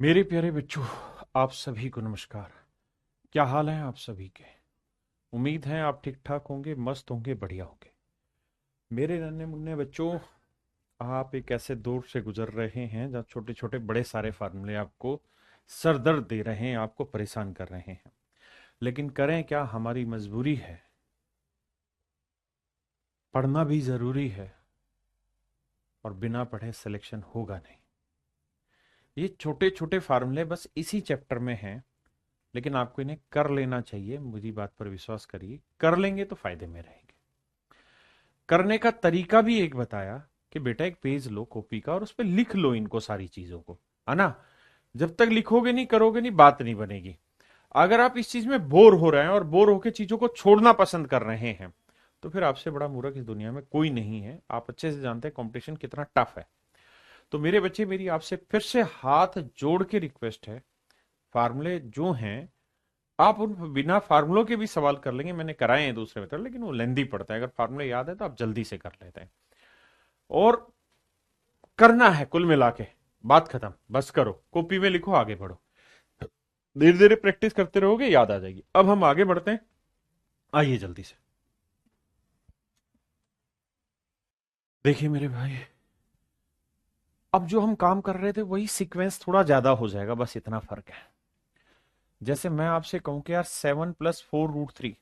मेरे प्यारे बच्चों, आप सभी को नमस्कार। क्या हाल है आप सभी के? उम्मीद है आप ठीक ठाक होंगे, मस्त होंगे, बढ़िया होंगे। मेरे नन्हे मुन्ने बच्चों, आप एक ऐसे दौर से गुजर रहे हैं जहाँ छोटे छोटे बड़े सारे फार्मूले आपको सर दर्द दे रहे हैं, आपको परेशान कर रहे हैं। लेकिन करें क्या, हमारी मजबूरी है। पढ़ना भी जरूरी है, और बिना पढ़े सिलेक्शन होगा नहीं। ये छोटे छोटे फार्मूले बस इसी चैप्टर में हैं, लेकिन आपको इन्हें कर लेना चाहिए। मेरी बात पर विश्वास करिए, कर लेंगे तो फायदे में रहेंगे। करने का तरीका भी एक बताया कि बेटा एक पेज लो कॉपी का और उस पर लिख लो इनको सारी चीजों को, है ना। जब तक लिखोगे नहीं, करोगे नहीं, बात नहीं बनेगी। अगर आप इस चीज में बोर हो रहे हैं और बोर होकर चीजों को छोड़ना पसंद कर रहे हैं, तो फिर आपसे बड़ा मूर्ख इस दुनिया में कोई नहीं है। आप अच्छे से जानते हैं कंपटीशन कितना टफ है। तो मेरे बच्चे, मेरी आपसे फिर से हाथ जोड़ के रिक्वेस्ट है, फार्मूले जो हैं आप उन बिना फार्मूलों के भी सवाल कर लेंगे। मैंने कराए हैं दूसरे मेथड, लेकिन वो लेंदी पड़ता है। अगर फार्मूले याद है तो आप जल्दी से कर लेते हैं। और करना है कुल मिला के, बात खत्म। बस करो, कॉपी में लिखो, आगे बढ़ो। धीरे धीरे प्रैक्टिस करते रहोगे, याद आ जाएगी। अब हम आगे बढ़ते हैं, आइए जल्दी से। देखिए मेरे भाई, अब जो हम काम कर रहे थे वही सीक्वेंस थोड़ा ज्यादा हो जाएगा, बस इतना फर्क है। जैसे मैं आपसे कहूं कि यार 7 + 4√3,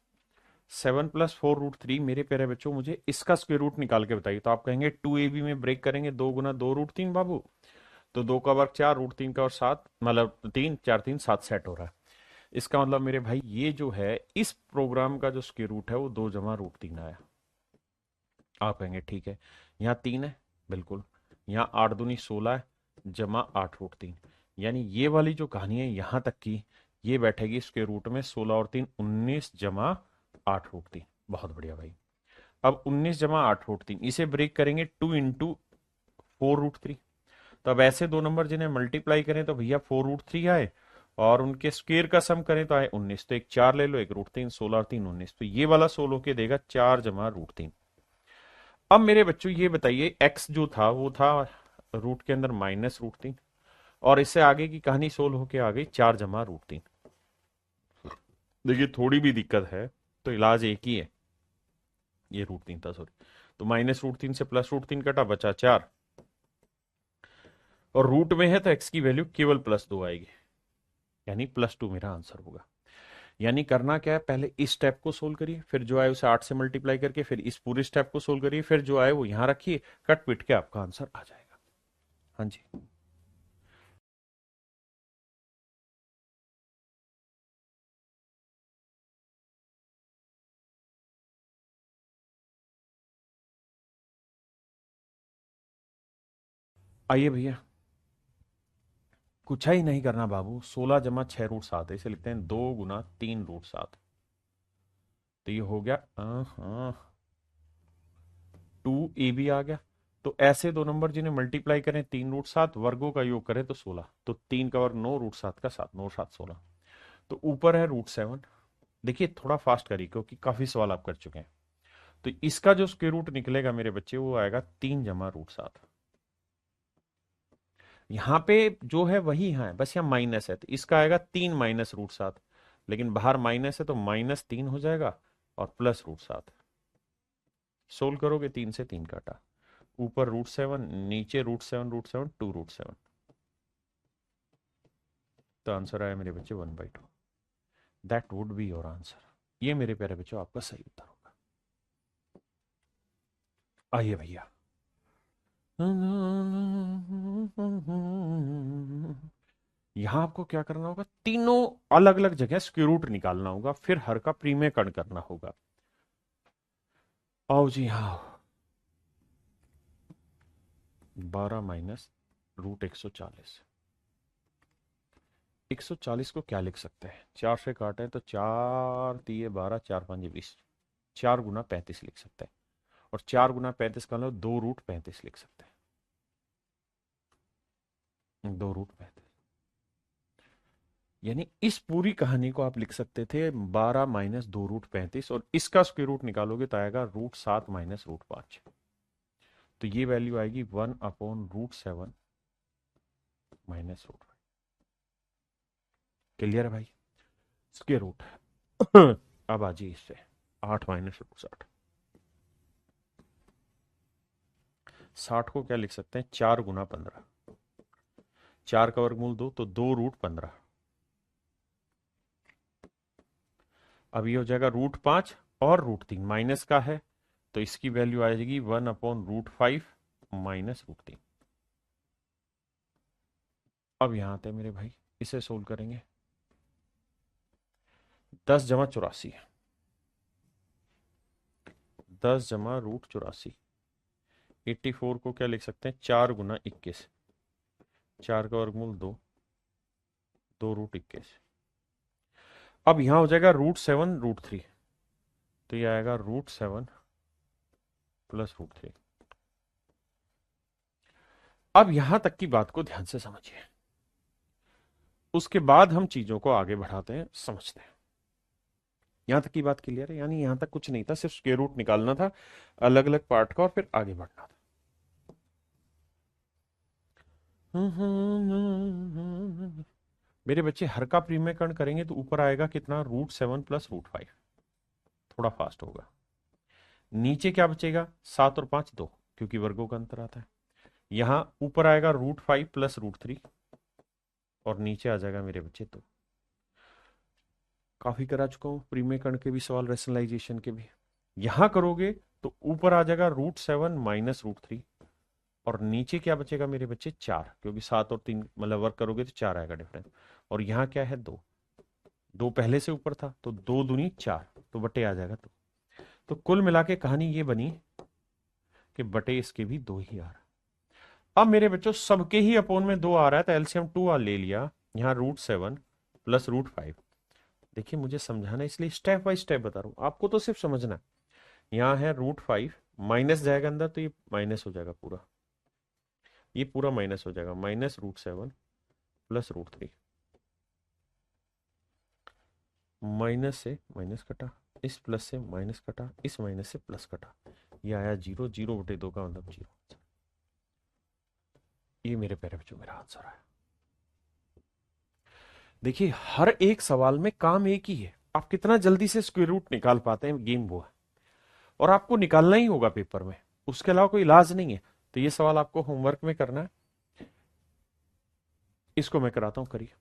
7 + 4√3, मेरे प्यारे बच्चों मुझे इसका स्क्वायर रूट निकाल के बताइए। तो आप कहेंगे 2ab में ब्रेक करेंगे, 2 × 2√3 बाबू। तो 2 का वर्ग 4, √3 का और 7, मतलब 3 × 4 = 7 सेट हो रहा है। इसका मतलब मेरे भाई ये जो है, इस प्रोग्राम का जो स्क्वायर रूट है वो 2 + √3 आया। आप कहेंगे ठीक है, यहाँ 3 है, बिल्कुल। यहाँ 8 दूनी 16 है, +8√3। यानी ये वाली जो कहानी है यहाँ तक की, ये बैठेगी स्क्वायर रूट में। 16 और 3 19, +8√3। बहुत बढ़िया भाई। अब 19 + 8√3 इसे ब्रेक करेंगे 2 × 4√3। तो अब ऐसे दो नंबर जिन्हें मल्टीप्लाई करें तो भैया 4√3 आए, और उनके स्क्वेयर का सम करें तो आए 19। तो एक 4 ले लो, एक √3, 16 और 3 19। तो ये वाला 16 के देगा 4 + √3। अब मेरे बच्चों ये बताइए, x जो था वो था रूट के अंदर -√3, और इससे आगे की कहानी सोल्व होके आ गई 4 + √3। देखिए थोड़ी भी दिक्कत है तो इलाज एक ही है, ये √3 था सॉरी। तो -√3 से +√3 कटा, बचा 4। और रूट में है तो x की वैल्यू केवल +2 आएगी, यानी +2 मेरा आंसर होगा। यानी करना क्या है, पहले इस स्टेप को सोल्व करिए, फिर जो आए उसे 8 से मल्टीप्लाई करके फिर इस पूरे स्टेप को सोल्व करिए, फिर जो आए वो यहां रखिए, कट पिट के आपका आंसर आ जाएगा। हाँ जी। आइए भैया, कुछ ही नहीं करना बाबू। 16 + 6√7 है, इसे लिखते हैं 2 × 3√7। तो ये हो गया, हाँ, 2ab आ गया। तो ऐसे दो नंबर जिन्हें मल्टीप्लाई करें 3√7, वर्गों का योग करें तो 16। तो 3 का वर्ग 9, √7 का 7, 9 × 7 = 16। तो ऊपर है √7। देखिए थोड़ा फास्ट करिए क्योंकि काफी सवाल आप कर चुके हैं। तो इसका जो स्क्वायर रूट निकलेगा मेरे बच्चे, वो आएगा 3 + √7। यहाँ पे जो है वही यहाँ है, बस यहाँ माइनस है, तो इसका आएगा 3 - √7। लेकिन बाहर माइनस है तो -3 हो जाएगा, और +√7। सोल्व करोगे 3 से 3 काटा, ऊपर √7, नीचे √7, √7, 2 √7। तो आंसर आया मेरे बच्चे 1/2। That would be your answer. ये मेरे प्यारे बच्चों आपका सही उत्तर होगा। आइए भैया, यहां आपको क्या करना होगा, तीनों अलग अलग जगह स्क्वायर रूट निकालना होगा, फिर हर का प्रीमेयकरण करना होगा। आओ जी हाँ। 12 माइनस √140। 140 को क्या लिख सकते हैं, 4 से काटें तो 4×3 = 12, 4×5 = 20, 4 × 35 लिख सकते हैं। और 4 × 35 का मतलब 2√35 लिख सकते हैं, 2√35। यानी इस पूरी कहानी को आप लिख सकते थे 12 - 2√35, और इसका स्क्वायर रूट निकालोगे तो आएगा √7 - √5। तो ये वैल्यू आएगी 1/√7 - √5। क्लियर है भाई? स्क्वायर रूट अब आ जाइए इससे 8 माइनस रूट 60। 60 को क्या लिख सकते हैं? 4 गुना 15। 4 का वर्गमूल 2 तो 2 रूट 15। अब ये हो जाएगा रूट 5 और रूट 3 माइनस का है तो इसकी वैल्यू आ जाएगी 1/√5 माइनस रूट 3। अब यहां आते हैं मेरे भाई, इसे सोल्व करेंगे। 10 जमा 84, 10 जमा रूट 84। 84 को क्या लिख सकते हैं? 4 गुना 21। 4 का वर्गमूल 2, 2 रूट 21। अब यहां हो जाएगा √7 √3 तो ये आएगा √7 प्लस √3। अब यहां तक की बात को ध्यान से समझिए, उसके बाद हम चीजों को आगे बढ़ाते हैं, समझते हैं। यहां तक की बात क्लियर है? यानी यहां तक कुछ नहीं था, सिर्फ स्क्वायर रूट निकालना था अलग अलग पार्ट का और फिर आगे बढ़ना था। मेरे बच्चे हर का प्रीमेयकरण करेंगे तो ऊपर आएगा कितना? √7 प्लस √5। थोड़ा फास्ट होगा। नीचे क्या बचेगा? 7 और 5 2, क्योंकि वर्गों का अंतर आता है। यहां ऊपर आएगा √5 प्लस √3 और नीचे आ जाएगा मेरे बच्चे 2। काफी करा चुका हूं प्रीमेयकरण के भी सवाल, रेशनलाइजेशन के भी। यहां करोगे तो ऊपर आ जाएगा √7 माइनस √3 और नीचे क्या बचेगा मेरे बच्चे? 4, क्योंकि 7 और 3 मतलब वर्क करोगे तो 4 आएगा डिफरेंस। और यहां क्या है? 2। 2 पहले से ऊपर था तो 2 दूनी 4 तो बटे आ जाएगा 2। तो कुल मिला के कहानी ये बनी कि बटे इसके भी 2 ही आ रहा। अब मेरे बच्चों सबके ही अपोन में 2 आ रहा है तो एलसीएम 2 आ ले लिया। यहां √7 प्लस √5। देखिए मुझे समझाना इसलिए स्टेप बाय स्टेप बता रहा हूं, आपको तो सिर्फ समझना है। यहां है √5 माइनस जाएगा अंदर तो ये माइनस हो जाएगा पूरा, ये पूरा माइनस हो जाएगा, माइनस √7 प्लस √3। माइनस से माइनस कटा, इस प्लस से माइनस कटा, इस माइनस से प्लस कटा, ये आया 0। 0 बटे 2 का मतलब 0। ये मेरे प्यारे बच्चों मेरा आंसर है। देखिए हर एक सवाल में काम एक ही है, आप कितना जल्दी से स्क्वायर रूट निकाल पाते हैं, गेम वो है। और आपको निकालना ही होगा पेपर में, उसके अलावा कोई इलाज नहीं है। तो ये सवाल आपको होमवर्क में करना है, इसको मैं कराता हूं, करिए।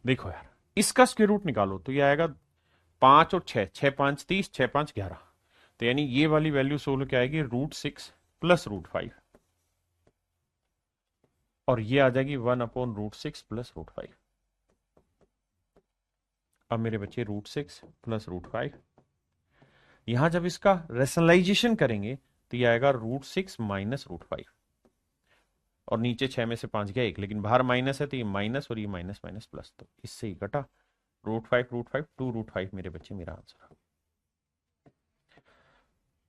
देखो यार, इसका स्क्वायर रूट निकालो तो ये आएगा 5 और 6, 6 5 30, 6 5 11। तो यानी ये वाली वैल्यू सोल्व क्या आएगी? √6 प्लस √5 और ये आ जाएगी 1/√6 प्लस √5। अब मेरे बच्चे √6 प्लस √5, यहां जब इसका रेशनलाइजेशन करेंगे तो ये आएगा √6 माइनस √5 और नीचे 6 में से 5 गया 1, लेकिन बाहर माइनस है तो ये माइनस और ये माइनस माइनस प्लस, तो इससे ही कटा। √5 2 √5 मेरे बच्चे मेरा आंसर है।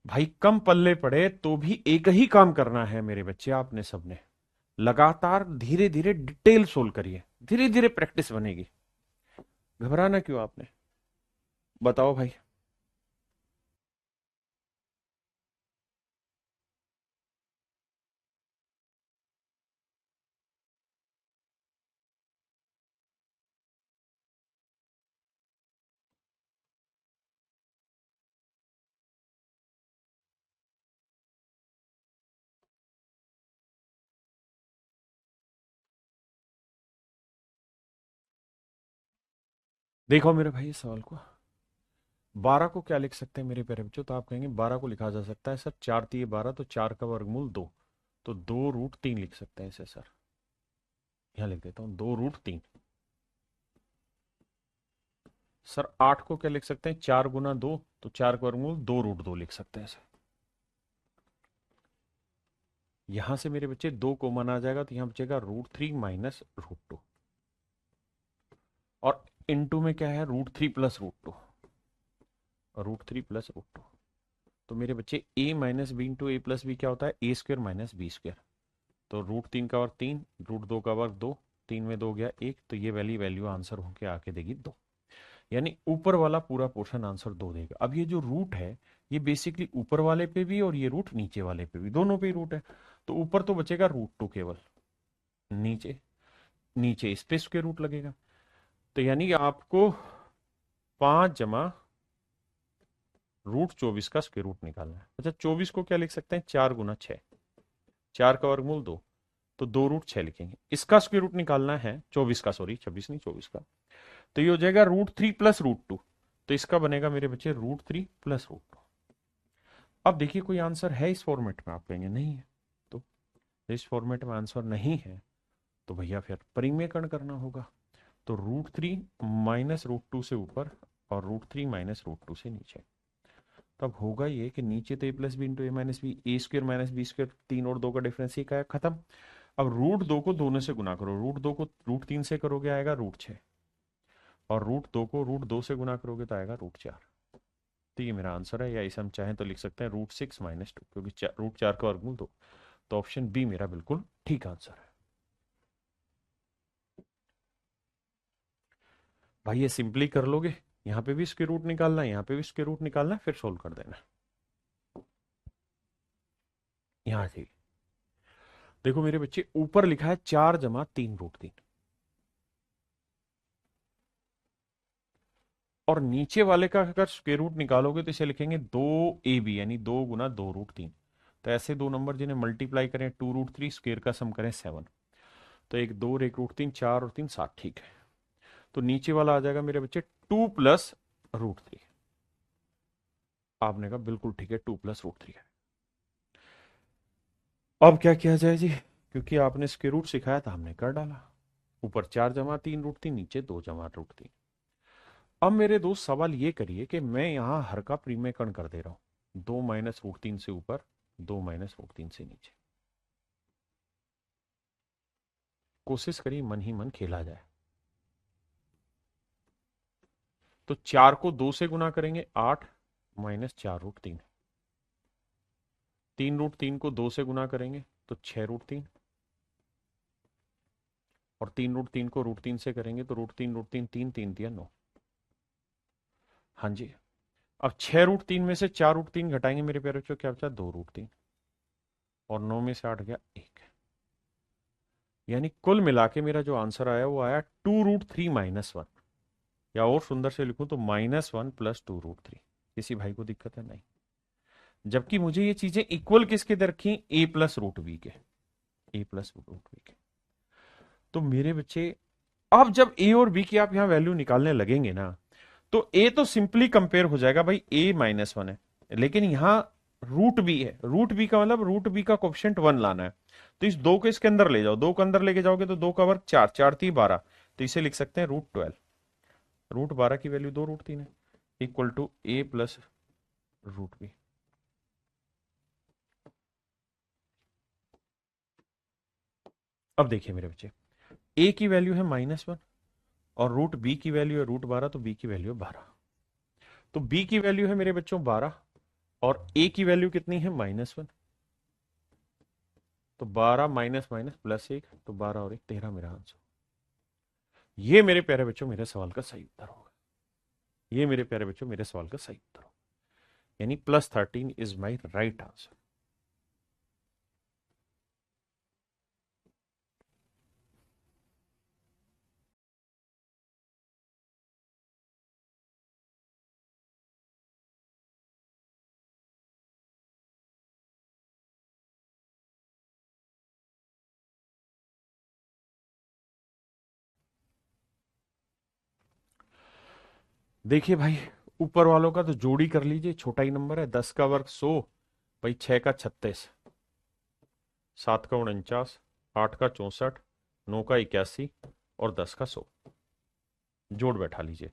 भाई कम पल्ले पड़े तो भी एक ही काम करना है मेरे बच्चे, आपने सबने लगातार धीरे धीरे डिटेल सोल्व करिए, धीरे धीरे प्रैक्टिस बनेगी। घबराना क्यों आपने? बताओ भाई। देखो मेरे भाई इस सवाल को, 12 को क्या लिख सकते हैं मेरे प्यारे बच्चों? तो आप कहेंगे 12 को लिखा जा सकता है सर 4 3 12, तो 4 का वर्गमूल 2, तो 2√3 लिख सकते हैं इसे सर। यहां लिख देता हूं 2√3। सर 8 को क्या लिख सकते हैं? 4 गुना 2, तो 4 का वर्गमूल 2√2 लिख सकते हैं इसे। यहां से मेरे बच्चे 2 कॉमन आ जाएगा तो यहां बचेगा √3 माइनस √2 और इनटू में क्या है? √3 प्लस √2, √3 प्लस √2। तो मेरे बच्चे a minus b into a plus b क्या होता है? a² minus b square. तो √3 का वर्ग 3, √2 का वर्ग 2, 3 में 2 गया 1, तो ये वाली वैल्यू आंसर होके आके देगी 2। यानी ऊपर वाला पूरा पोर्शन आंसर 2 देगा। अब ये जो रूट है ये बेसिकली ऊपर वाले पे भी और ये रूट नीचे वाले पे भी, दोनों पे ही रूट है। तो ऊपर तो बचेगा √2 केवल, नीचे नीचे इस पे स्क्वायर रूट लगेगा। तो यानी कि आपको 5 जमा √24 का स्क्वायर रूट निकालना है। अच्छा 24 को क्या लिख सकते हैं, 4 गुना 6, 4 का वर्गमूल 2, तो 2√6 लिखेंगे। इसका स्क्वायर रूट निकालना है 24 का, सॉरी 26 नहीं 24 का, तो ये हो जाएगा √3 प्लस √2। तो इसका बनेगा मेरे बच्चे √3 प्लस √2। अब देखिए कोई आंसर है इस फॉर्मेट में, आप कहेंगे नहीं है। तो इस फॉर्मेट में आंसर नहीं है तो भैया फिर परिमेयकरण करना होगा। तो √3 माइनस √2 से ऊपर और √3 माइनस √2 से नीचे। तब होगा ये कि नीचे तो a plus b into a minus b, a square minus b square, 3 और 2 का डिफरेंस ही का है, खत्म। अब √2 को दोनों से गुना करो, √2 को √3 से करोगे आएगा √6, और √2 को √2 से गुना करोगे तो आएगा √4। तो ये मेरा आंसर है, या इसे हम चाहें तो लिख सकते हैं √6 माइनस 2, क्योंकि √4 का वर्गमूल 2। तो ऑप्शन बी मेरा बिल्कुल ठीक आंसर है। भाई ये सिंपली कर लोगे, यहां पे भी इसके रूट निकालना है, यहां पे भी इसके रूट निकालना है, फिर सोल्व कर देना। यहां से देखो मेरे बच्चे, ऊपर लिखा है 4 जमा 3√3, और नीचे वाले का अगर स्क्वायर रूट निकालोगे तो इसे लिखेंगे 2ab, यानी 2 गुना 2√3। तो ऐसे दो नंबर जिन्हें मल्टीप्लाई करें 2√3, स्क्वायर का सम करें 7, तो एक 2 और एक √3, 4 और 3 7, ठीक है। तो नीचे वाला आ जाएगा मेरे बच्चे 2 प्लस √3। आपने कहा बिल्कुल ठीक है, 2 प्लस √3 है। अब क्या किया जाए जी, क्योंकि आपने स्क्वायर रूट सिखाया था हमने कर डाला। ऊपर 4 जमा 3√3, नीचे 2 जमा √3। अब मेरे दोस्त सवाल ये करिए कि मैं यहां हर का परिमेयकरण कर दे रहा हूं, 2 माइनस √3 से ऊपर, 2 माइनस √3 से नीचे। कोशिश करिए मन ही मन खेला जाए। तो 4 को 2 से गुना करेंगे 8 माइनस 4√3, 3√3 को 2 से गुना करेंगे तो 6√3, और 3√3 को √3 से करेंगे तो √3 √3 3 3 दिया 9। हाँ जी। अब 6√3 में से 4√3 घटाएंगे मेरे प्यारे बच्चों, क्या बचा 2√3, और 9 में से 8 गया 1। यानी कुल मिला के मेरा जो आंसर आया वो आया 2√3 - 1, या और सुंदर से लिखूं तो -1 प्लस 2√3। किसी भाई को दिक्कत है? नहीं। जबकि मुझे ये चीजें इक्वल किसके दे रखी, a प्लस √b के, a प्लस √b के। तो मेरे बच्चे अब जब a और b की आप यहां वैल्यू निकालने लगेंगे ना, तो a तो सिंपली कंपेयर हो जाएगा भाई, a -1 है, लेकिन यहां √b है, √b का मतलब √b का कोफिशिएंट 1 लाना है। तो इस 2 को इसके अंदर ले जाओ, 2 को अंदर लेके जाओगे तो 2 का वर्ग 4, 4 3 12, तो इसे लिख सकते हैं √12। √12 की वैल्यू 2√3 है, equal to a plus √b। अब देखिए मेरे बच्चे, a की वैल्यू है -1 और √b की वैल्यू है √12, तो b की वैल्यू है 12। तो b की वैल्यू है मेरे बच्चों 12, और a की वैल्यू कितनी है -1, तो 12 माइनस माइनस प्लस 1, तो 12 और 1 13 मेरा आंसर। ये मेरे प्यारे बच्चों मेरे सवाल का सही उत्तर होगा। ये मेरे प्यारे बच्चों मेरे सवाल का सही उत्तर होगा, यानी +13 इज माई राइट आंसर। देखिए भाई, ऊपर वालों का तो जोड़ी कर लीजिए, छोटा ही नंबर है, 10 का वर्ग 100, भाई 6 का 36, 7 का 49, 8 का 64, 9 का 81 और 10 का 100। जोड़ बैठा लीजिए,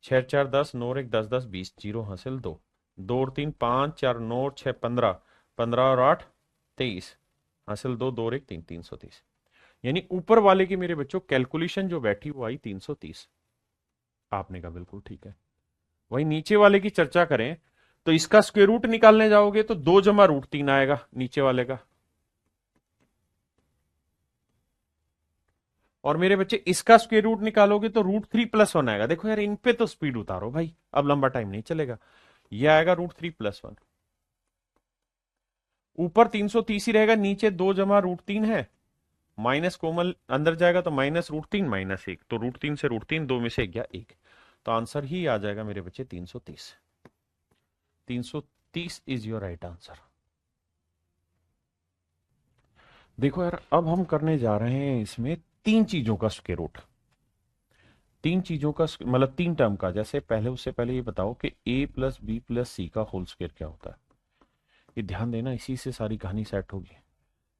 6 4 10, 9 और 1 10 10 20, जीरो हासिल 2, 2 और 3 5, 4 9 और 6 15, 15 और 8 23, हासिल 2, 2 और 1 3, 330। यानी ऊपर वाले की मेरे बच्चों कैलकुलेशन जो बैठी वो आई 330। आपने कहा बिल्कुल ठीक है। वही नीचे वाले की चर्चा करें तो इसका स्क्वायर रूट निकालने जाओगे तो 2 जमा √3 आएगा नीचे वाले का, और मेरे बच्चे इसका स्क्वायर रूट निकालोगे तो √3+1 आएगा। देखो यार इन पे तो स्पीड उतारो भाई, अब लंबा टाइम नहीं चलेगा। ये आएगा √3+1, ऊपर 330 ही रहेगा, नीचे 2 जमा √3 है, माइनस कोमल अंदर जाएगा तो -√3 -1, तो √3 से √3 2 में से गया 1, तो आंसर ही आ जाएगा मेरे बच्चे 330। 330 इज योर राइट आंसर। देखो यार अब हम करने जा रहे हैं इसमें तीन चीजों का स्क्वायर रूट, तीन चीजों का मतलब तीन टर्म का। जैसे पहले उससे पहले ये बताओ कि a+b+c का होल स्क्वायर क्या होता है। ये ध्यान देना, इसी से सारी कहानी सेट होगी।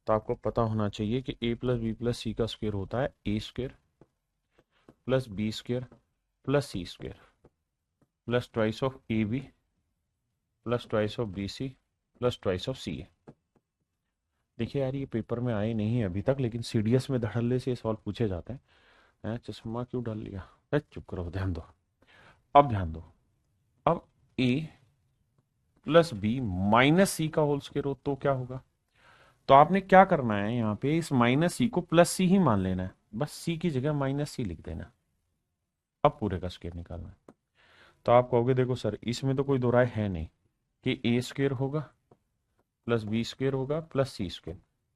तो आपको पता होना चाहिए कि a+b+c का स्क्वायर होता है a² + b² + c² + twice of ab + twice of bc + twice of ca। देखिए यार ये पेपर में आए नहीं है अभी तक, लेकिन सीडीएस में धड़ल्ले से ये सवाल पूछे जाते हैं। चश्मा क्यों डाल लिया, चुप करो, ध्यान दो। अब ध्यान दो, अब a + b - c का होल स्क्वायर हो तो क्या होगा। तो आपने क्या करना है, यहाँ पे इस -c को +c ही मान लेना है, बस c की जगह -c लिख देना। अब पूरे का स्क्वायर निकालना है। तो आप कहोगे देखो सर इसमें तो कोई दो राय है नहीं कि a² होगा +b² होगा +c²,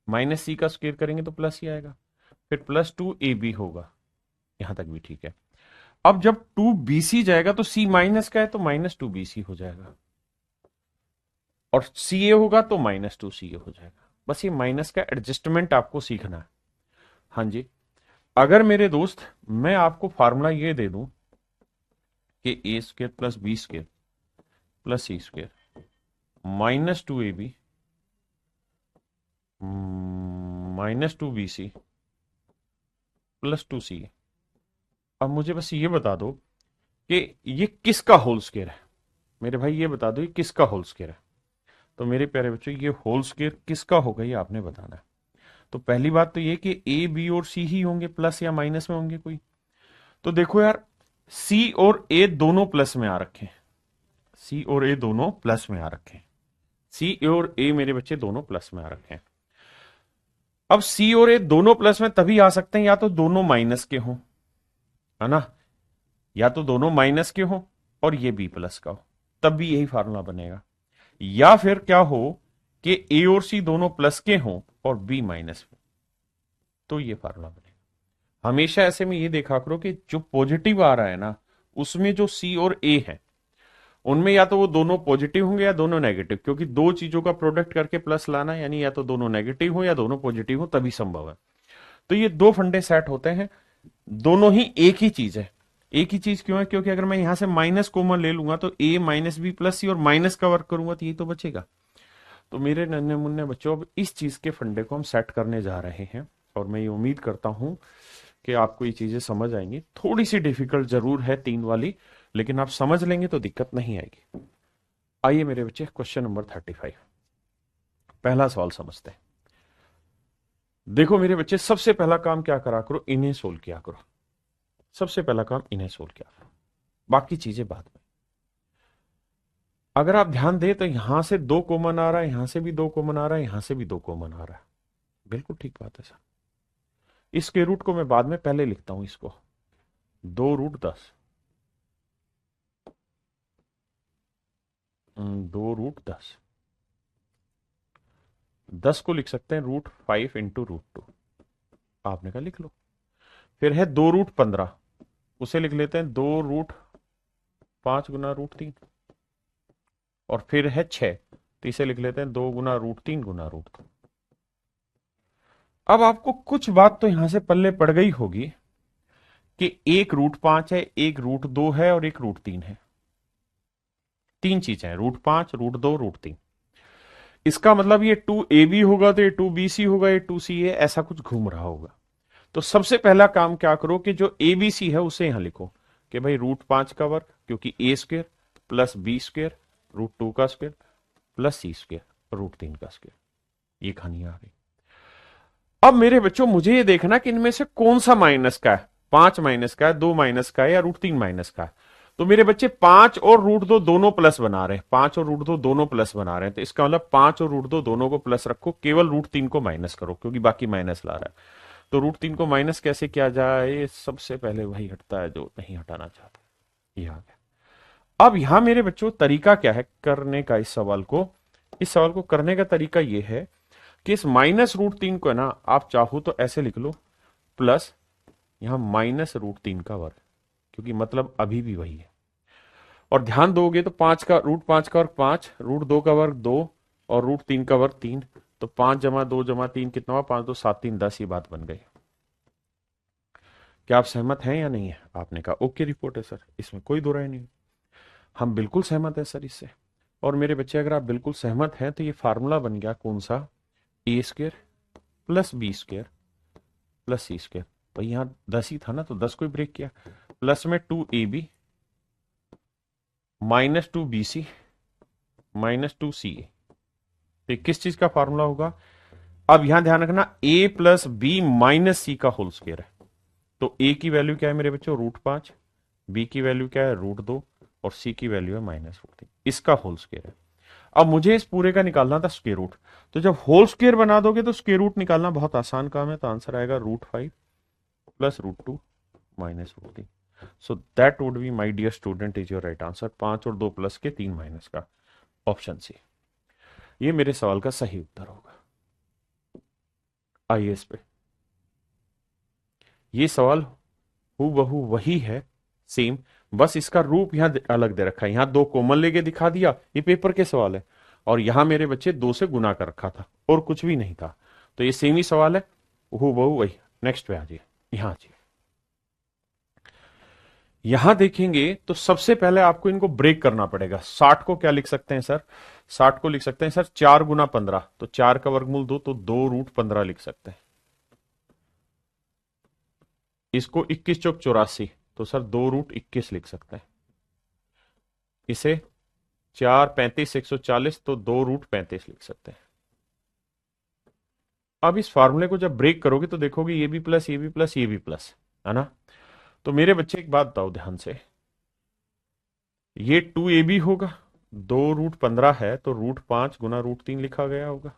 -c का स्क्वायर करेंगे तो प्लस ही आएगा, फिर +2ab होगा, यहां तक भी ठीक है। अब जब 2bc जाएगा तो c माइनस का है तो -2bc हो जाएगा, और ca होगा तो -2ca हो जाएगा। बस ये माइनस का एडजस्टमेंट आपको सीखना है। हाँ जी, अगर मेरे दोस्त मैं आपको फार्मूला ये दे दूं कि a² + b² + c² -2ab -2bc + 2ca, अब मुझे बस ये बता दो कि ये किसका होल स्क्वायर है। मेरे भाई ये बता दो ये किसका होल स्क्वायर है। तो मेरे प्यारे बच्चों ये होल स्क्वायर किसका होगा ये आपने बताना है। तो पहली बात तो ये कि ए बी और सी ही होंगे, प्लस या माइनस में होंगे कोई। तो देखो यार सी और ए दोनों प्लस में आ रखे हैं, सी और ए दोनों प्लस में आ रखे हैं, सी और ए मेरे बच्चे दोनों प्लस में आ रखे हैं। अब सी और ए दोनों प्लस में तभी आ सकते हैं या तो दोनों माइनस के हों, है ना, या तो दोनों माइनस के हों और ये बी प्लस का हो, तब भी यही फार्मूला बनेगा। या फिर क्या हो कि ए और सी दोनों प्लस के हों और बी माइनस में, तो ये फार्मूला बनेगा। हमेशा ऐसे में ये देखा करो कि जो पॉजिटिव आ रहा है ना उसमें जो सी और ए है उनमें या तो वो दोनों पॉजिटिव होंगे या दोनों नेगेटिव, क्योंकि दो चीजों का प्रोडक्ट करके प्लस लाना यानी या तो दोनों नेगेटिव हो या दोनों पॉजिटिव हो तभी संभव है। तो ये दो फंडे सेट होते हैं, दोनों ही एक ही चीज है। एक ही चीज क्यों है, क्योंकि अगर मैं यहां से माइनस कॉमन ले लूंगा तो a - b + c और माइनस का वर्क करूंगा तो यही तो बचेगा। तो मेरे नन्हे मुन्ने बच्चों अब इस चीज के फंडे को हम सेट करने जा रहे हैं, और मैं ये उम्मीद करता हूं कि आपको ये चीजें समझ आएंगी। थोड़ी सी डिफिकल्ट जरूर है 3 वाली, लेकिन आप समझ लेंगे तो दिक्कत नहीं आएगी। आइए मेरे बच्चे क्वेश्चन नंबर 35, पहला सवाल समझते हैं। देखो मेरे बच्चे सबसे पहला काम क्या करा करो, इन्हें सोल्व किया करो। सबसे पहला काम इन्हें सोल्व किया करो, बाकी चीजें बाद में। अगर आप ध्यान दें तो यहां से 2 कॉमन आ रहा है, यहां से भी 2 कॉमन आ रहा है, यहां से भी 2 कॉमन आ रहा है। बिल्कुल ठीक बात है सर। इसके रूट को मैं बाद में पहले लिखता हूं, इसको 2√10, 2√10, 10 को लिख सकते हैं √5 × √2, आपने कहा लिख लो। फिर है 2√15, उसे लिख लेते हैं 2√5 × √3, और फिर है 6, तो इसे लिख लेते हैं 2 × √3 × √2। अब आपको कुछ बात तो यहां से पल्ले पड़ गई होगी कि एक √5 है, एक √2 है और एक √3 है। 3 चीजें हैं, √5, √2, √3। इसका मतलब ये 2ab होगा तो ये 2bc होगा, ये 2ca, ऐसा कुछ घूम रहा होगा। तो सबसे पहला काम क्या करो कि जो abc है उसे यहां लिखो कि भाई √5 का वर्ग, क्योंकि a² + b² √2 का स्क्वायर + c² √3 का स्क्वायर। ये कहानी आ गई। अब मेरे बच्चों मुझे ये देखना कि इनमें से कौन सा माइनस का है, 5 माइनस का है, 2 माइनस का है या √3 माइनस का है। तो मेरे बच्चे 5 और √2 दोनों प्लस बना रहे हैं, 5 और √2 दोनों प्लस बना रहे हैं, तो इसका मतलब 5 और √2 दोनों को प्लस रखो, केवल √3 को माइनस करो क्योंकि बाकी माइनस ला रहा है। तो √3 को माइनस कैसे किया जाए, सबसे पहले वही हटता है जो नहीं हटाना चाहता। ये आ गया। अब यहां मेरे बच्चों तरीका क्या है करने का, इस सवाल को करने का तरीका ये है कि इस -√3 को है ना, आप चाहो तो ऐसे लिख लो, प्लस यहां -√3 का वर्ग, क्योंकि मतलब अभी भी वही है। और ध्यान दोगे तो 5 का √5 का वर्ग 5, √2 का वर्ग 2 और √3 का वर्ग 3, तो 5 जमा 2 जमा 3 कितना हुआ, 5 2 7 3 10, ये बात बन गई। क्या आप सहमत हैं या नहीं है? आपने कहा ओके रिपोर्ट है सर, इसमें कोई दो राय नहीं। हम बिल्कुल सहमत है सर इससे। और मेरे बच्चे अगर आप बिल्कुल सहमत हैं तो ये फार्मूला बन गया कौन सा, a² plus b² plus c²। भाई यहां 10 ही था ना, तो 10 को ही ब्रेक किया, प्लस में 2ab -2bc -2ca। तो किस चीज का फार्मूला होगा? अब यहां ध्यान रखना, a प्लस बी माइनस सी का होल स्क्वायर है। तो a की वैल्यू क्या है मेरे बच्चों, √5, b की वैल्यू क्या है, √2 और c की वैल्यू है -√3, इसका होल स्क्वायर है। अब मुझे इस पूरे का निकालना था स्क्वायर रूट, तो जब होल स्क्वायर बना दोगे तो स्क्वायर रूट निकालना बहुत आसान काम है। तो आंसर आएगा √5 plus √2 -√3। So that would be my dear student is your right answer. 5 और 2 प्लस के 3 माइनस का, ऑप्शन सी, ये मेरे सवाल का सही उत्तर होगा। आइए इस पे, ये सवाल हूबहू वही है, सेम, बस इसका रूप यहां अलग दे रखा है। यहां 2 कॉमन लेके दिखा दिया, ये पेपर के सवाल है, और यहां मेरे बच्चे 2 से गुना कर रखा था और कुछ भी नहीं था। तो ये सेम ही सवाल है, हूबहू वही। नेक्स्ट पे आ जाइए, यहां आ जाइए। यहां देखेंगे तो सबसे पहले आपको इनको ब्रेक करना पड़ेगा। 60 को क्या लिख सकते हैं सर, 60 को लिख सकते हैं सर 4 गुना 15, तो 4 का वर्गमूल 2, तो 2√15 लिख सकते हैं। इसको 21 चौक 84, तो सर 2√21 लिख सकते हैं। इसे 4 35 140, तो 2√35 लिख सकते हैं। अब इस फार्मूले को जब ब्रेक करोगे तो देखोगे ये भी प्लस, ये भी प्लस, ये भी प्लस, है ना। तो मेरे बच्चे एक बात बताओ ध्यान से, ये 2ab होगा, 2√15 है तो √5 गुना √3 लिखा गया होगा।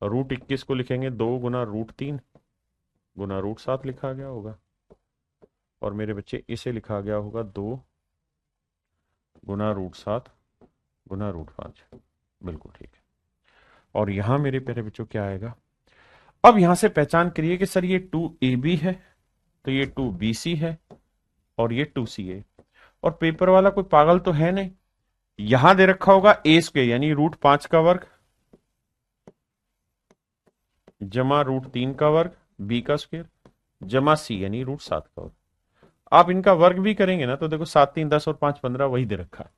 √21 को लिखेंगे 2 गुना √3 गुना √7 लिखा गया होगा। और मेरे बच्चे इसे लिखा गया होगा 2 गुना √7 गुना √5। बिल्कुल ठीक है। और यहां मेरे प्यारे बच्चों क्या आएगा, अब यहां से पहचान करिए कि सर ये 2ab है, तो ये 2bc है, और ये 2ca। और पेपर वाला कोई पागल तो है नहीं, यहां दे रखा होगा a² यानी √5 का वर्ग जमा √3 का वर्ग b का स्क्वायर जमा c यानी √7 का वर्ग। आप इनका वर्ग भी करेंगे ना तो देखो 7 3 10 और 5 15 वही दे रखा है।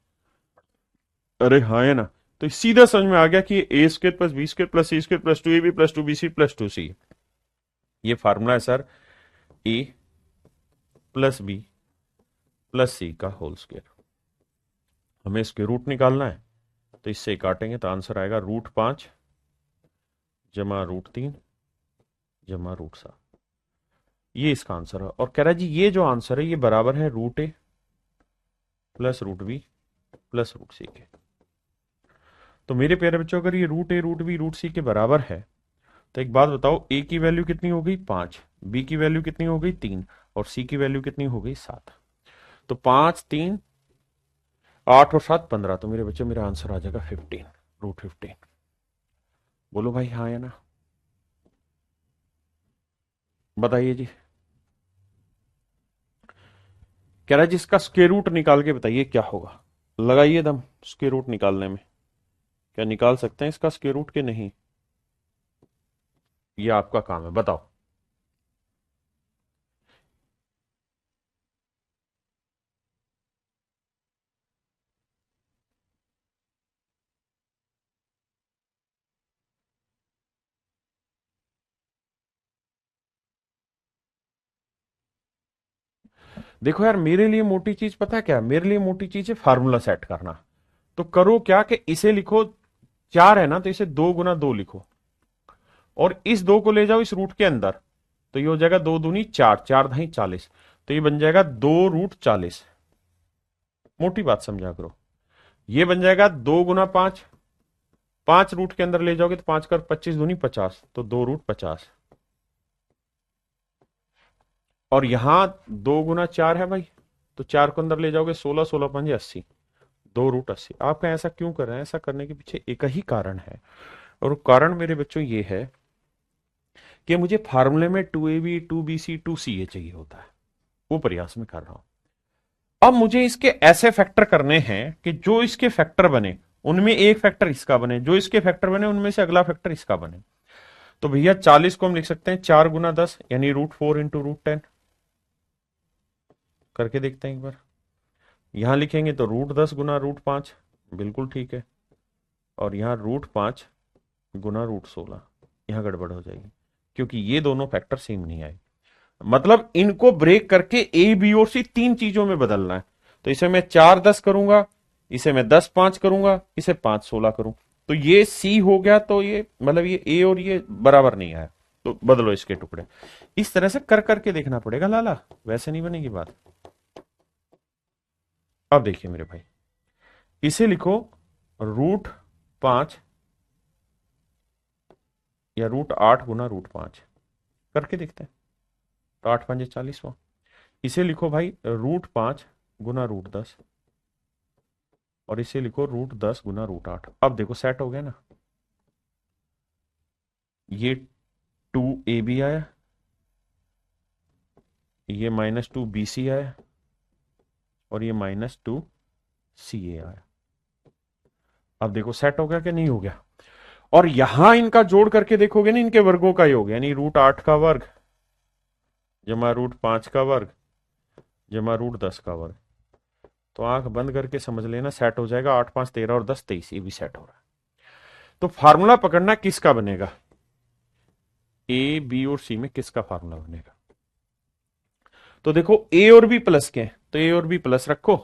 अरे हाँ है ना, तो सीधा समझ में आ गया कि a² plus b² plus c² plus 2ab plus 2bc plus 2c, ये फार्मूला है sir a plus b plus c का होल स्क्वायर। हमें इसके रूट निकालना है, तो इससे काटेंगे तो आंसर आएगा √5 जमा √3 जमा √7। ये इसका आंसर है। और कह रहा है जी ये जो आंसर है ये बराबर है √a plus √b plus √c के। तो मेरे प्यारे बच्चों अगर ये √a √b √c के बराबर है तो एक बात बताओ, a की वैल्यू कितनी हो गई 5, b की वैल्यू कितनी हो गई 3 और c की वैल्यू कितनी हो गई 7। तो 5 3 8 और 7 15, तो मेरे बच्चे मेरा आंसर आ जाएगा 15, √15। बोलो भाई हाँ या ना, बताइए जी। कह रहा है जिसका स्क्वायर रूट निकाल के बताइए क्या होगा। लगाइए दम स्क्वायर रूट निकालने में, क्या निकाल सकते हैं इसका स्क्वायर रूट के नहीं, ये आपका काम है, बताओ। देखो यार मेरे लिए मोटी चीज पता है क्या, मेरे लिए मोटी चीज है फार्मूला सेट करना। तो करो क्या कि इसे लिखो, 4 है ना तो इसे 2 गुना 2 लिखो, और इस 2 को ले जाओ इस रूट के अंदर, तो ये हो जाएगा 2 दूनी 4, 4 दही 40, तो ये बन जाएगा 2√40। मोटी बात समझा करो, ये बन जाएगा 2 गुना 5, 5 रूट के अंदर ले जाओगे तो 5 कर 25 दूनी 50, तो 2√50। और यहां 2 गुना 4 है भाई, तो 4 को अंदर ले जाओगे 16, 16×5 = 80, 2√80। आप ऐसा क्यों कर रहे हैं? ऐसा करने के पीछे एक ही कारण है, और वो कारण मेरे बच्चों ये है कि मुझे फार्मूले में 2ab 2bc 2ca चाहिए होता है, वो प्रयास में कर रहा हूं। अब मुझे इसके ऐसे फैक्टर करने हैं कि जो इसके फैक्टर बने उनमें एक फैक्टर इसका बने, जो इसके फैक्टर बने उनमें से अगला फैक्टर इसका बने। तो भैया 40 को हम लिख सकते हैं 4×10 यानी √4 इंटू √10। करके देखते हैं एक बार। यहां लिखेंगे तो √10 गुना √5, बिल्कुल ठीक है। और यहां √5 गुना √16, यहां गड़बड़ हो जाएगी क्योंकि ये दोनों फैक्टर सेम नहीं आए। मतलब इनको ब्रेक करके ए बी और सी तीन चीजों में बदलना है। तो इसे मैं 4×10 करूंगा, इसे मैं 10×5 करूंगा, इसे 5×16 करूं, तो ये सी हो गया। तो ये मतलब ये ए और ये बराबर नहीं आया, तो बदलो इसके टुकड़े। इस तरह से कर करके देखना पड़ेगा लाला, वैसे नहीं बनेगी बात। अब देखिए मेरे भाई, इसे लिखो √5 या √8 गुना √5, करके देखते हैं। तो 8×5 = 40 हुआ। इसे लिखो भाई √5 गुना √10, और इसे लिखो √10 गुना √8। अब देखो सेट हो गया ना। ये 2ab आया, ये -2bc आया, और ये -2ca आया। अब देखो सेट हो गया कि नहीं हो गया? और यहां इनका जोड़ करके देखोगे ना, इनके वर्गों का योग, यानी √8 का वर्ग जमा √5 का वर्ग जमा √10 का वर्ग। तो आंख बंद करके समझ लेना, सेट हो जाएगा। 8, 5, 13 और 10, 23, ये भी सेट हो रहा है। तो फार्मूला पकड़ना किसका बनेगा, ए बी और सी में किसका फार्मूला बनेगा। तो देखो ए और बी प्लस के हैं, तो ए और बी प्लस रखो,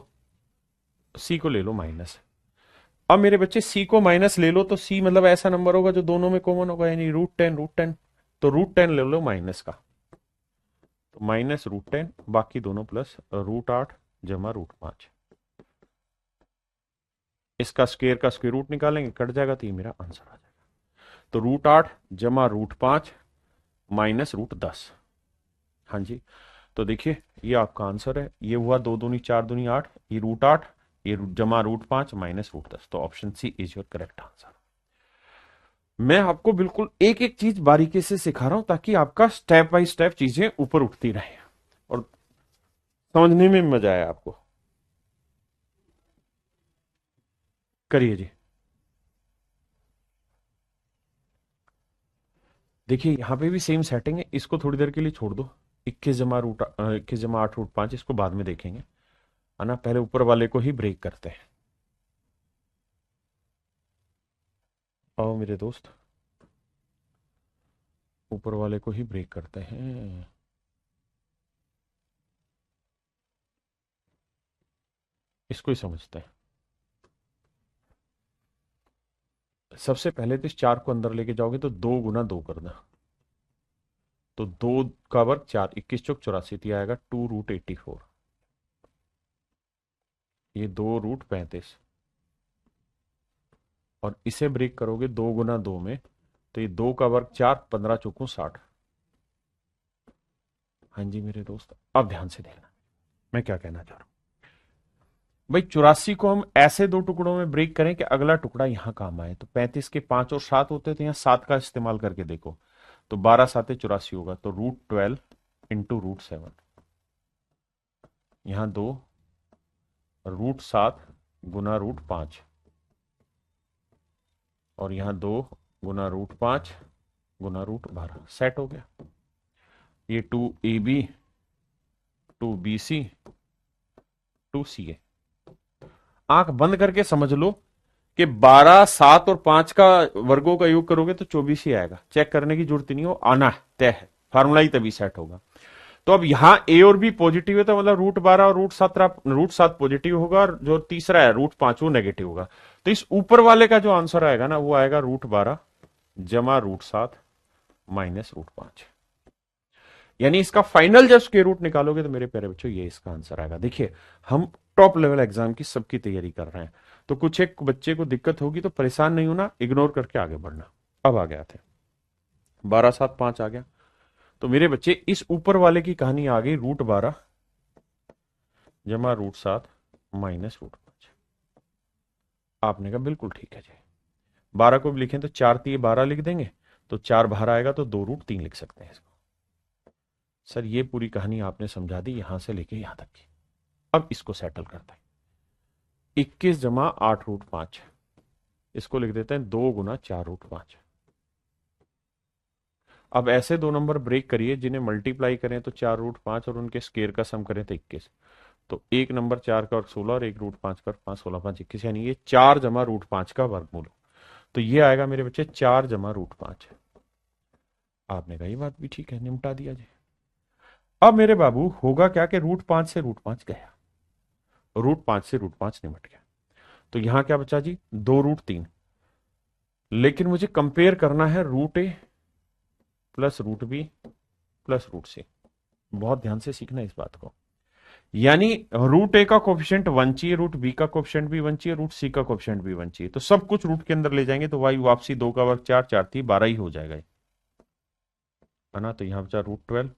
सी को ले लो माइनस। अब मेरे बच्चे सी को माइनस ले लो, तो सी मतलब ऐसा नंबर होगा जो दोनों में कॉमन होगा, यानी √10। तो √10 ले लो माइनस का, तो -√10, बाकी दोनों प्लस √8 जमा √5। इसका स्क्वायर का स्क्वायर रूट निकालेंगे, कट जाएगा, तो ये मेरा आंसर आ जाएगा। तो √8 जमा √5 माइनस √10। हाँ जी, तो देखिए ये आपका आंसर है। ये हुआ 2 दूनी 4 दूनी 8, ये √8, ये जमा √5 माइनस √10। तो option c is your correct answer. मैं आपको बिल्कुल एक एक चीज बारीकी से सिखा रहा हूं ताकि आपका स्टेप बाय स्टेप चीजें ऊपर उठती रहे और समझने में मजा आए आपको। करिए जी। देखिए यहां पे भी सेम सेटिंग है, इसको थोड़ी देर के लिए छोड़ दो। 21 जमा 8 √5, इसको बाद में देखेंगे, है ना। पहले ऊपर वाले को ही ब्रेक करते हैं। आओ मेरे दोस्त, ऊपर वाले को ही ब्रेक करते हैं। इसको ही समझते हैं। सबसे पहले तो इस 4 को अंदर लेके जाओगे तो 2×2 करना, तो 2 का वर्ग 4, 21 चौक 84, तो आएगा 2√84। ये 2√35, और इसे ब्रेक करोगे 2×2 में, तो ये 2 का वर्ग 4, 15 चौकों 60। हाँ जी मेरे दोस्त, अब ध्यान से देखना मैं क्या कहना चाह रहा हूं। भाई 84 को हम ऐसे दो टुकड़ों में ब्रेक करें कि अगला टुकड़ा यहां काम आए। तो 35 के 5 और 7 होते, तो यहां 7 का इस्तेमाल करके देखो, तो 12 7 84 होगा, तो √12 इंटू √7। यहां 2, √7 गुना √5, और यहां 2 गुना √5 गुना √12। सेट हो गया। ये 2ab 2bc 2ca। आंख बंद करके समझ लो कि 12, 7 और 5 का वर्गों का योग करोगे तो 24 ही आएगा। चेक करने की जरूरत नहीं हो, आना है, तय है, फार्मूला ही तभी सेट होगा। तो अब यहां ए और बी पॉजिटिव है, तो मतलब √12 और √7 पॉजिटिव होगा, और जो तीसरा है √5 वो नेगेटिव होगा। तो इस ऊपर वाले का जो आंसर आएगा ना, वो आएगा √12 जमा √7 माइनस √5। यानी इसका फाइनल जब स्क्वायर रूट निकालोगे तो मेरे प्यारे बच्चों ये इसका आंसर आएगा। देखिए हम टॉप लेवल एग्जाम की सबकी तैयारी कर रहे हैं, तो कुछ एक बच्चे को दिक्कत होगी तो परेशान नहीं होना, इग्नोर करके आगे बढ़ना। अब आ गया थे 12 7 5 आ गया, तो मेरे बच्चे इस ऊपर वाले की कहानी आ गई √12 जमा √7 माइनस √5। आपने कहा बिल्कुल ठीक है जी। 12 को भी लिखें तो 4×3 = 12 लिख देंगे, तो 4 बाहर आएगा तो 2√3 लिख सकते हैं इसको। सर ये पूरी कहानी आपने समझा दी यहां से लेके यहां तक की। अब इसको सेटल करते हैं। 21 जमा 8√5, इसको लिख देते हैं 2 गुना 4√5। अब ऐसे दो नंबर ब्रेक करिए जिन्हें मल्टीप्लाई करें तो 4√5 और उनके स्केयर का सम करें तो 21। तो एक नंबर 4 का और 16 और एक √5 का 5, 16, 5, 21, यानी ये 4 जमा √5 का वर्गमूल। तो ये आएगा मेरे बच्चे 4 जमा √5। आपने कहा ये बात भी ठीक है, निपटा दिया जी। अब मेरे बाबू होगा क्या कि √5 से √5 गया, √5 से √5 निपट गया, तो यहां क्या बचा जी 2√3। लेकिन मुझे कंपेयर करना है √a plus √b plus √c। बहुत ध्यान से सीखना इस बात को। यानी √a का कोफिशिएंट 1 चाहिए, √b का कोफिशिएंट भी 1 चाहिए, √c का कोफिशिएंट भी 1 चाहिए। तो सब कुछ रूट के अंदर ले जाएंगे तो y वापसी 2 का वर्ग 4, 4 थी 12 ही हो जाएगा, है ना। तो यहां बचा √12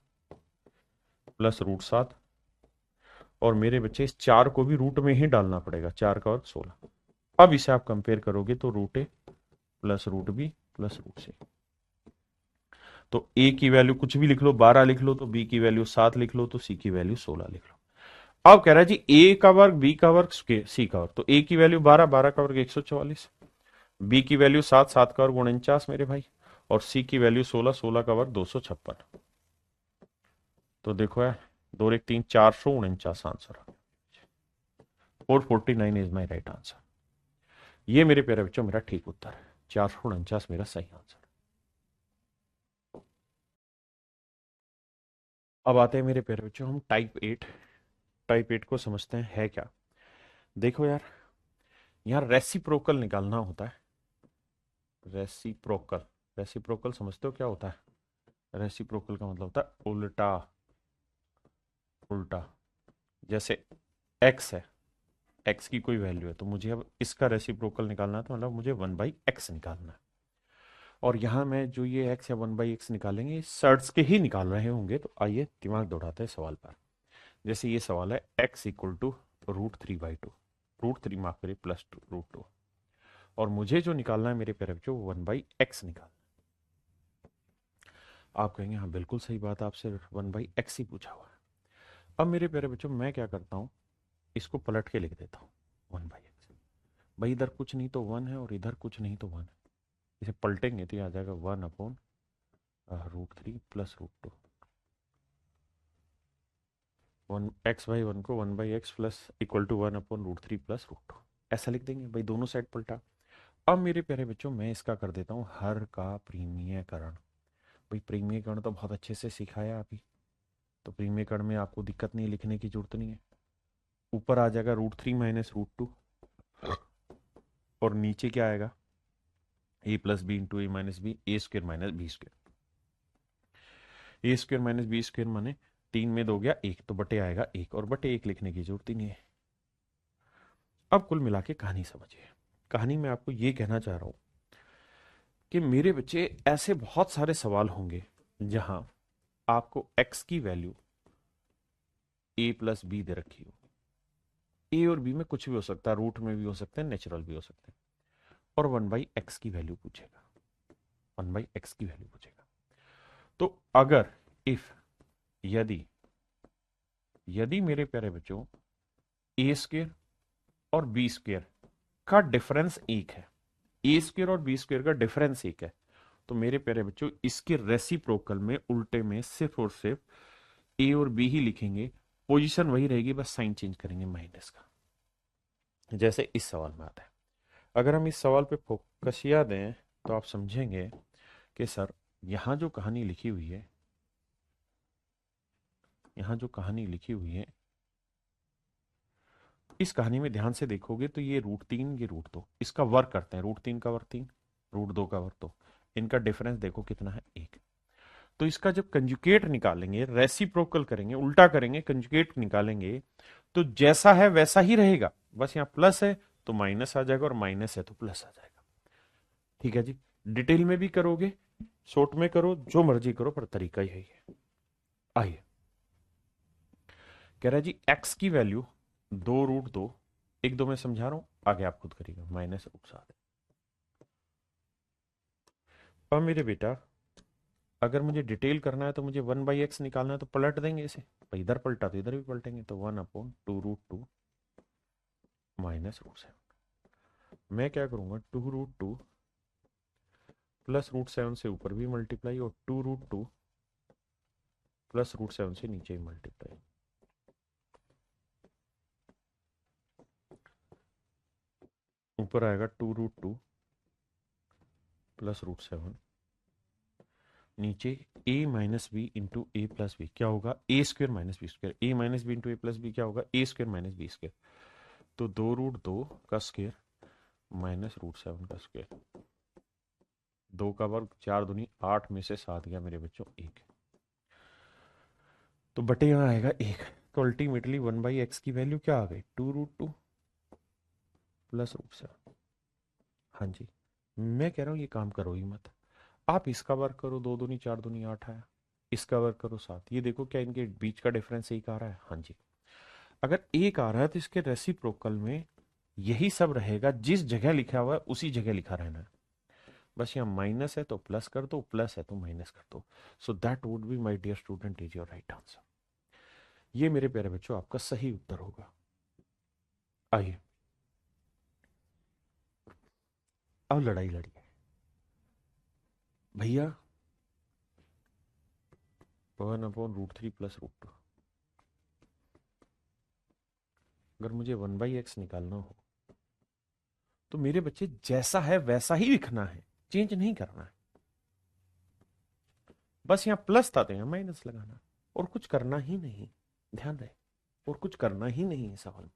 प्लस √7, और मेरे बच्चे इस 4 को भी रूट में ही डालना पड़ेगा, 4 का वर्ग 16। अब इसे आप कंपेयर करोगे तो √a plus √b plus √c। तो a की वैल्यू कुछ भी लिख लो, 12 लिख लो, तो b की वैल्यू 7 लिख लो, तो c की वैल्यू 16 लिख लो। अब कह रहा है जी a का वर्ग, b का वर्ग, c का वर्ग। तो a की वैल्यू 12, 12 का वर्ग 144, b की वैल्यू 7, 7 का वर्ग 49 मेरे भाई, और c की वैल्यू 16, 16 का वर्ग 256। तो देखो यार 2 1 3 449 answer, 449 is my right answer. ये मेरे प्यारे बच्चों मेरा ठीक उत्तर है, 449 मेरा सही आंसर। अब आते हैं मेरे प्यारे बच्चों हम टाइप 8 को समझते हैं है क्या। देखो यार यहाँ रेसिप्रोकल निकालना होता है। रेसिप्रोकल, रेसिप्रोकल समझते हो क्या होता है। रेसिप्रोकल का मतलब होता है उल्टा, उल्टा। जैसे x है, x की कोई वैल्यू है, तो मुझे अब इसका रेसिप्रोकल निकालना है, तो मतलब मुझे 1/x निकालना है। और यहां में जो ये x या 1/x निकालेंगे सर्ट्स के ही निकाल रहे होंगे। तो आइए दिमाग दौड़ाते हैं सवाल पर। जैसे ये सवाल है x इक्वल टू √3/2, √3 माफ करिए प्लस √2, और मुझे जो निकालना है मेरे प्यारे बच्चों 1/x निकालना। आप कहेंगे हाँ बिल्कुल सही बात, आपसे 1/x ही पूछा हुआ है। अब मेरे प्यारे बच्चों मैं क्या करता हूँ, इसको पलट के लिख देता हूँ 1/x। भाई इधर कुछ नहीं तो 1 है और इधर कुछ नहीं तो 1 है, इसे पलटेंगे तो ये आ जाएगा 1/√3 प्लस √2। 1x/1 को 1/x plus equal to 1/√3 plus √2, ऐसा लिख देंगे भाई, दोनों साइड पलटा। अब मेरे प्यारे बच्चों मैं इसका कर देता हूँ हर का प्रीमियकरण। भाई प्रीमियकरण तो बहुत अच्छे से सिखाया अभी, तो प्रीमियकरण में आपको दिक्कत नहीं, लिखने की जरूरत नहीं है। ऊपर आ जाएगा √3 माइनस √2, और नीचे क्या आएगा a plus b into a minus b, a square minus b square. A square minus b square माने 3 में 2 गया 1, तो बटे आएगा 1, और बटे 1 लिखने की जरूरत ही नहीं है। अब कुल मिला के कहानी समझिए। कहानी में आपको ये कहना चाह रहा हूं कि मेरे बच्चे ऐसे बहुत सारे सवाल होंगे जहां आपको x की वैल्यू a प्लस बी दे रखी हो। a और b में कुछ भी हो सकता है, रूट में भी हो सकते हैं, नेचुरल भी हो सकते हैं, और 1/x की वैल्यू पूछेगा, 1/x की वैल्यू पूछेगा। तो अगर इफ यदि यदि मेरे प्यारे बच्चों a स्क्र और b स्क्र का डिफरेंस 1 है, ए स्क्र और बी स्क्र का डिफरेंस 1 है, तो मेरे प्यारे बच्चों इसके रेसिप्रोकल में उल्टे में सिर्फ और सिर्फ ए और बी ही लिखेंगे, पोजीशन वही रहेगी, बस साइन चेंज करेंगे माइनस का। जैसे इस सवाल में आता है, अगर हम इस सवाल पे फोकसिया दें तो आप समझेंगे कि सर यहां जो कहानी लिखी हुई है, यहां जो कहानी लिखी हुई है, इस कहानी में ध्यान से देखोगे तो ये √3, ये √2, इसका वर्क करते हैं, √3 का वर्क 3, √2 का वर्क 2, इनका डिफरेंस देखो कितना है 1। तो इसका जब कंजुगेट निकालेंगे, रेसिप्रोकल करेंगे, उल्टा करेंगे, कंजुगेट निकालेंगे, तो जैसा है वैसा ही रहेगा, बस यहाँ प्लस है तो माइनस आ जाएगा, और माइनस है तो प्लस आ जाएगा। ठीक है जी, डिटेल में भी करोगे शॉर्ट में करो, जो मर्जी करो, पर तरीका यही है। आइए, कह रहा है जी एक्स की वैल्यू 2√2, एक दो मैं समझा रहा हूं, आगे आप खुद करिएगा, -√7। अब मेरे बेटा, अगर मुझे डिटेल करना है तो मुझे 1/x निकालना है, तो पलट देंगे इसे, तो इधर पलटा तो इधर भी पलटेंगे, तो 1/2√2 -√7। मैं क्या करूंगा, 2√2 +√7 से ऊपर भी मल्टीप्लाई, और 2√2 +√7 से नीचे भी मल्टीप्लाई। ऊपर आएगा 2√2 +√7, नीचे a minus b into a plus b, क्या होगा, a² minus b square, a minus b into a plus b क्या होगा, a² माइनस बी स्क्वायर। तो 2√2 का स्क्वायर -√7 का स्क्वायर, 2 का वर्ग 4 दूनी 8 में से 7 गया मेरे बच्चों 1, तो बटे यहाँ आएगा 1। तो अल्टीमेटली 1/x की वैल्यू क्या आ गई, 2√2 +√7। हाँ जी, मैं कह रहा हूँ ये काम करो ही मत, आप इसका वर्ग करो, 2 दूनी 4 दूनी 8 आया, इसका वर्ग करो 7, ये देखो क्या इनके बीच का डिफरेंस एक आ रहा है। हाँ जी, अगर एक आ रहा है तो इसके रेसिप्रोकल में यही सब रहेगा, जिस जगह लिखा हुआ है उसी जगह लिखा रहना है, बस यहाँ माइनस है तो प्लस कर दो, प्लस है तो माइनस कर दो। So that would be my dear student is your right answer. ये मेरे प्यारे बच्चों आपका सही उत्तर होगा। आइए, अब लड़ाई लड़िए भैया, 1/√3 +√2, अगर मुझे 1/x निकालना हो तो मेरे बच्चे जैसा है वैसा ही लिखना है, चेंज नहीं करना है, बस यहाँ प्लस था तो यहाँ माइनस लगाना, और कुछ करना ही नहीं, ध्यान रहे, और कुछ करना ही नहीं है सवाल में,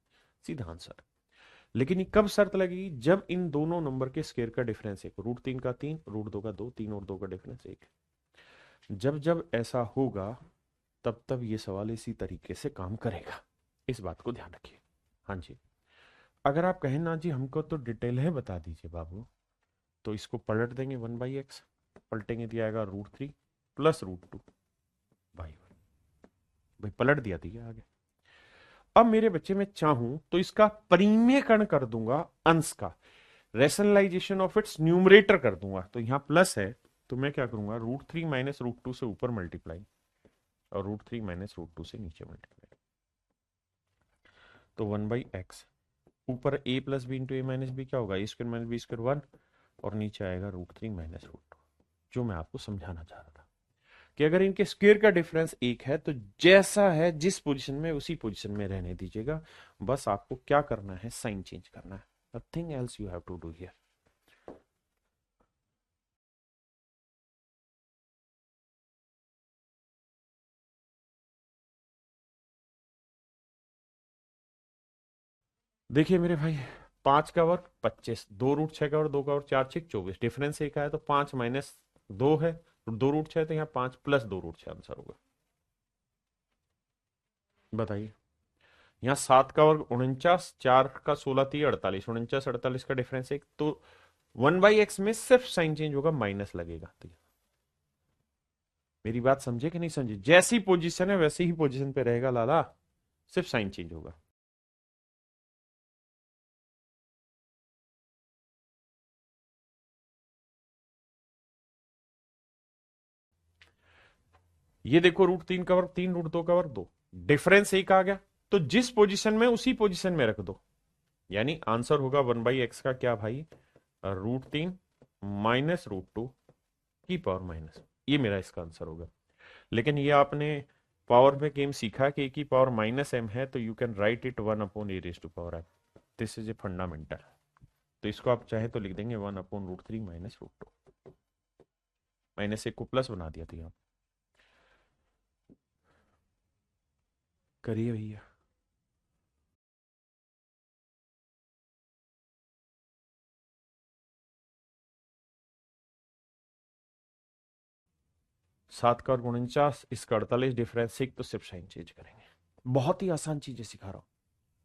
सीधा आंसर। लेकिन ये कब शर्त लगेगी, जब इन दोनों नंबर के स्क्वायर का डिफरेंस एक, √3 का 3, √2 का 2, 3 और 2 का डिफरेंस 1, जब जब ऐसा होगा तब तब ये सवाल इसी तरीके से काम करेगा, इस बात को ध्यान रखिए। हाँ जी, अगर आप कहें ना जी हमको तो डिटेल है बता दीजिए बाबू, तो इसको पलट देंगे 1/x, पलटेंगे दिया आएगा √3 +√2 भाई, भाई पलट दिया दिया आगे। अब मेरे बच्चे में चाहूं तो इसका परिमेयकरण कर दूंगा, अंश का रेशनलाइजेशन ऑफ इट्स न्यूमरेटर कर दूंगा, तो यहां प्लस है तो मैं क्या करूंगा, √3 -√2 से ऊपर मल्टीप्लाई, और √3 -√2 से नीचे मल्टीप्लाई, तो 1/x, ऊपर a plus b into a minus b क्या होगा, a² माइनस बी स्क्वायर 1, और नीचे आएगा √3 -√2, जो मैं आपको समझाना चाह रहा था कि अगर इनके स्क्वायर का डिफरेंस एक है तो जैसा है जिस पोजीशन में उसी पोजीशन में रहने दीजिएगा, बस आपको क्या करना है, साइन चेंज करना है, nothing else you have to do here. देखिए मेरे भाई, 5 का वर्ग 25, 2√6 का वर्ग 2 का वर्ग 4 6 24, डिफरेंस एक है तो 5 - 2 है, 2√6 तो यहाँ 5 + 2√6 आंसर होगा। बताइए, यहाँ 7 का वर्ग 49, 4 का 16 3 48, 49 48 का डिफरेंस एक, तो 1/x में सिर्फ साइन चेंज होगा, माइनस लगेगा। तो मेरी बात समझे कि नहीं समझे, जैसी पोजीशन है वैसे ही पोजीशन पे रहेगा लाला, सिर्फ साइन चेंज होगा। ये देखो, √3 का वर्ग 3, √2 का वर्ग 2, डिफरेंस एक आ गया, तो जिस पोजीशन में उसी पोजीशन में रख दो, यानी आंसर होगा 1/x का क्या भाई, √3 -√2 की पावर माइनस, ये मेरा इसका आंसर होगा। लेकिन ये आपने पावर में गेम सीखा कि की पावर -m है, तो you can write it 1/a⁻m, this is a fundamental, तो इसको आप चाहे तो लिख देंगे 1/√3 -√2, -1 को प्लस बना दिया था यहाँ, करिए भैया। 7 का और 49, इसका 48, डिफरेंस एक, तो सिर्फ साइन चेंज करेंगे, बहुत ही आसान चीजें सिखा रहा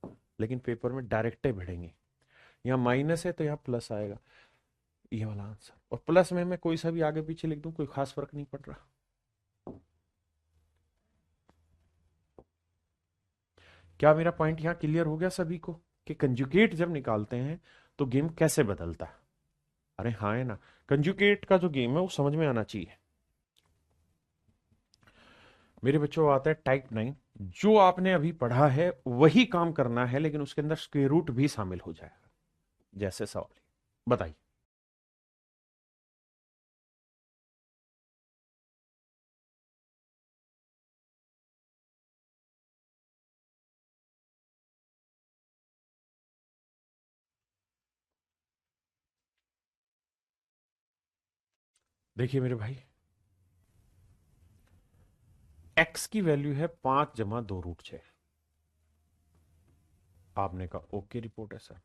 हूं, लेकिन पेपर में डायरेक्ट भिड़ेंगे, यहाँ माइनस है तो यहाँ प्लस आएगा, ये वाला आंसर। और प्लस में मैं कोई सा भी आगे पीछे लिख दूं, कोई खास फर्क नहीं पड़ रहा। क्या मेरा पॉइंट यहां क्लियर हो गया सभी को कि कंजुगेट जब निकालते हैं तो गेम कैसे बदलता है? अरे हाँ है ना, कंजुगेट का जो गेम है वो समझ में आना चाहिए। मेरे बच्चों आता है टाइप 9। जो आपने अभी पढ़ा है वही काम करना है, लेकिन उसके अंदर स्क्वेयर रूट भी शामिल हो जाएगा। जैसे सवाल बताइए। देखिए मेरे भाई, एक्स की वैल्यू है 5 + 2√6। आपने कहा ओके रिपोर्ट है सर,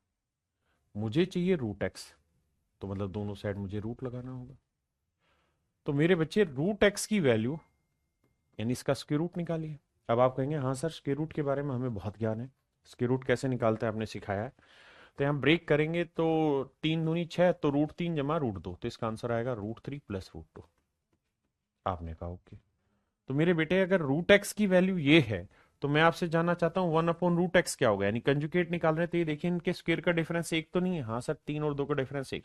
मुझे चाहिए रूट एक्स, तो मतलब दोनों साइड मुझे रूट लगाना होगा। तो मेरे बच्चे रूट एक्स की वैल्यू यानी इसका स्क्वायर रूट निकालिए। अब आप कहेंगे हाँ सर स्क्वायर रूट के बारे में हमें बहुत ज्ञान है, स्क्वायर रूट कैसे निकालते हैं आपने सिखाया है। तो यहाँ ब्रेक करेंगे तो 3 दूनी 6, तो √3 + √2, तो इसका आंसर आएगा √3 + √2। आपने कहा ओके। तो मेरे बेटे अगर रूट एक्स की वैल्यू ये है, तो मैं आपसे जानना चाहता हूँ 1/√x क्या होगा, यानी कंजुगेट निकाल रहे हैं तो ये देखिए इनके स्क्वायर का डिफरेंस एक तो नहीं है। हाँ सर 3 और 2 का डिफरेंस एक,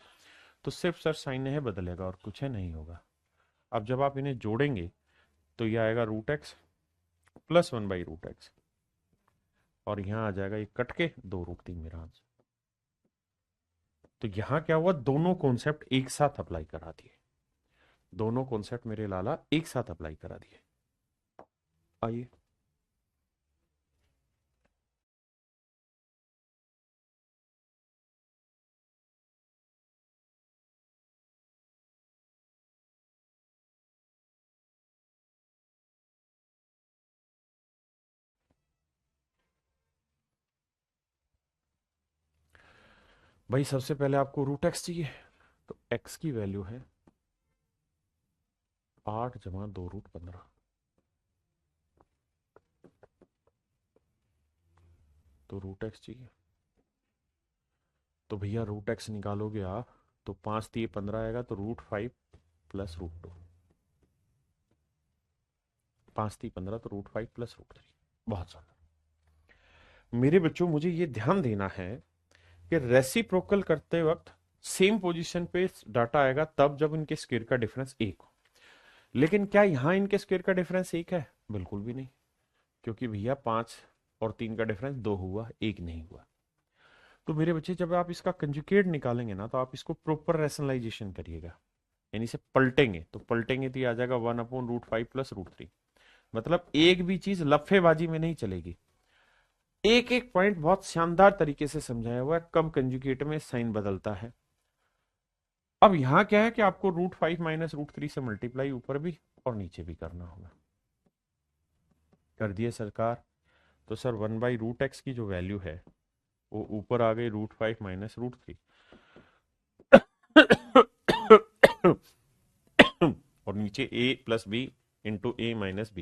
तो सिर्फ सर साइन है बदलेगा और कुछ है नहीं होगा। अब जब आप इन्हें जोड़ेंगे तो ये आएगा √x + 1/√x, और यहाँ आ जाएगा ये कट के 2√3 मेरा आंसर। तो यहाँ क्या हुआ, दोनों कॉन्सेप्ट एक साथ अप्लाई करा दिए। दोनों कॉन्सेप्ट मेरे लाला एक साथ अप्लाई करा दिए। आइए। भाई सबसे पहले आपको रूट एक्स चाहिए, तो एक्स की वैल्यू है 8 + 2√15। तो रूट एक्स चाहिए, तो भैया रूट एक्स निकालोगे आप तो 5×3 = 15 आएगा, तो √5 + √2। 5×3 = 15, तो √5 + √3। बहुत शानदार। मेरे बच्चों मुझे ये ध्यान देना है कि रेसिप्रोकल करते वक्त सेम पोजीशन पे डाटा आएगा तब जब इनके स्क्वायर का डिफरेंस एक हो। लेकिन क्या यहां इनके स्क्वायर का डिफरेंस एक है? बिल्कुल भी नहीं, क्योंकि भैया 5 और 3 का डिफरेंस 2 हुआ, एक नहीं हुआ। तो मेरे बच्चे जब आप इसका कंजुगेट निकालेंगे ना, तो आप इसको प्रॉपर रैशनलाइजेशन करिएगा, यानी इसे पलटेंगे। तो पलटेंगे तो ये आ जाएगा 1/√5 + √3। मतलब एक भी चीज लफेबाजी में नहीं चलेगी। एक एक पॉइंट बहुत शानदार तरीके से समझाया हुआ है, कब कंजुगेट में साइन बदलता है। अब यहां क्या है कि आपको √5 - √3 से मल्टीप्लाई ऊपर भी और नीचे भी करना होगा। कर दिए सरकार। तो सर 1/√x की जो वैल्यू है वो ऊपर आ गई √5 - √3, और नीचे a + b × a - b, तो a² -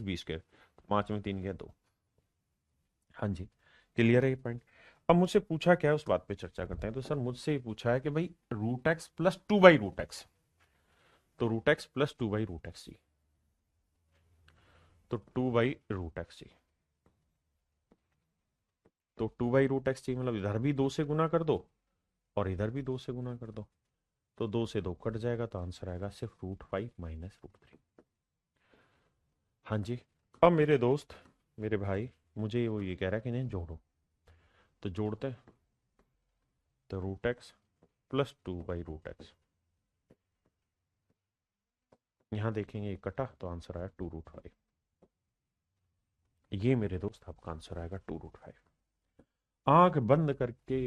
b²। 5 में 3 गया 2। हाँ जी, क्लियर है ये पॉइंट। अब मुझसे पूछा क्या है उस बात पे चर्चा करते हैं। तो सर मुझसे ये पूछा है कि भाई √x + 2/√x, तो √x + 2/√x जी, तो 2/√x जी, तो 2/√x चाहिए, मतलब इधर भी 2 से गुना कर दो और इधर भी 2 से गुना कर दो, तो 2 से 2 कट जाएगा, तो आंसर आएगा सिर्फ √5 - √3। हाँ जी। अब मेरे दोस्त, मेरे भाई, मुझे वो ये कह रहा है कि नहीं जोड़ो, तो जोड़ते हैं। तो √x + 2/√x, यहां देखेंगे ये कटा, तो आंसर आया 2√5। ये मेरे दोस्त आपका आंसर आएगा 2√5। आंख बंद करके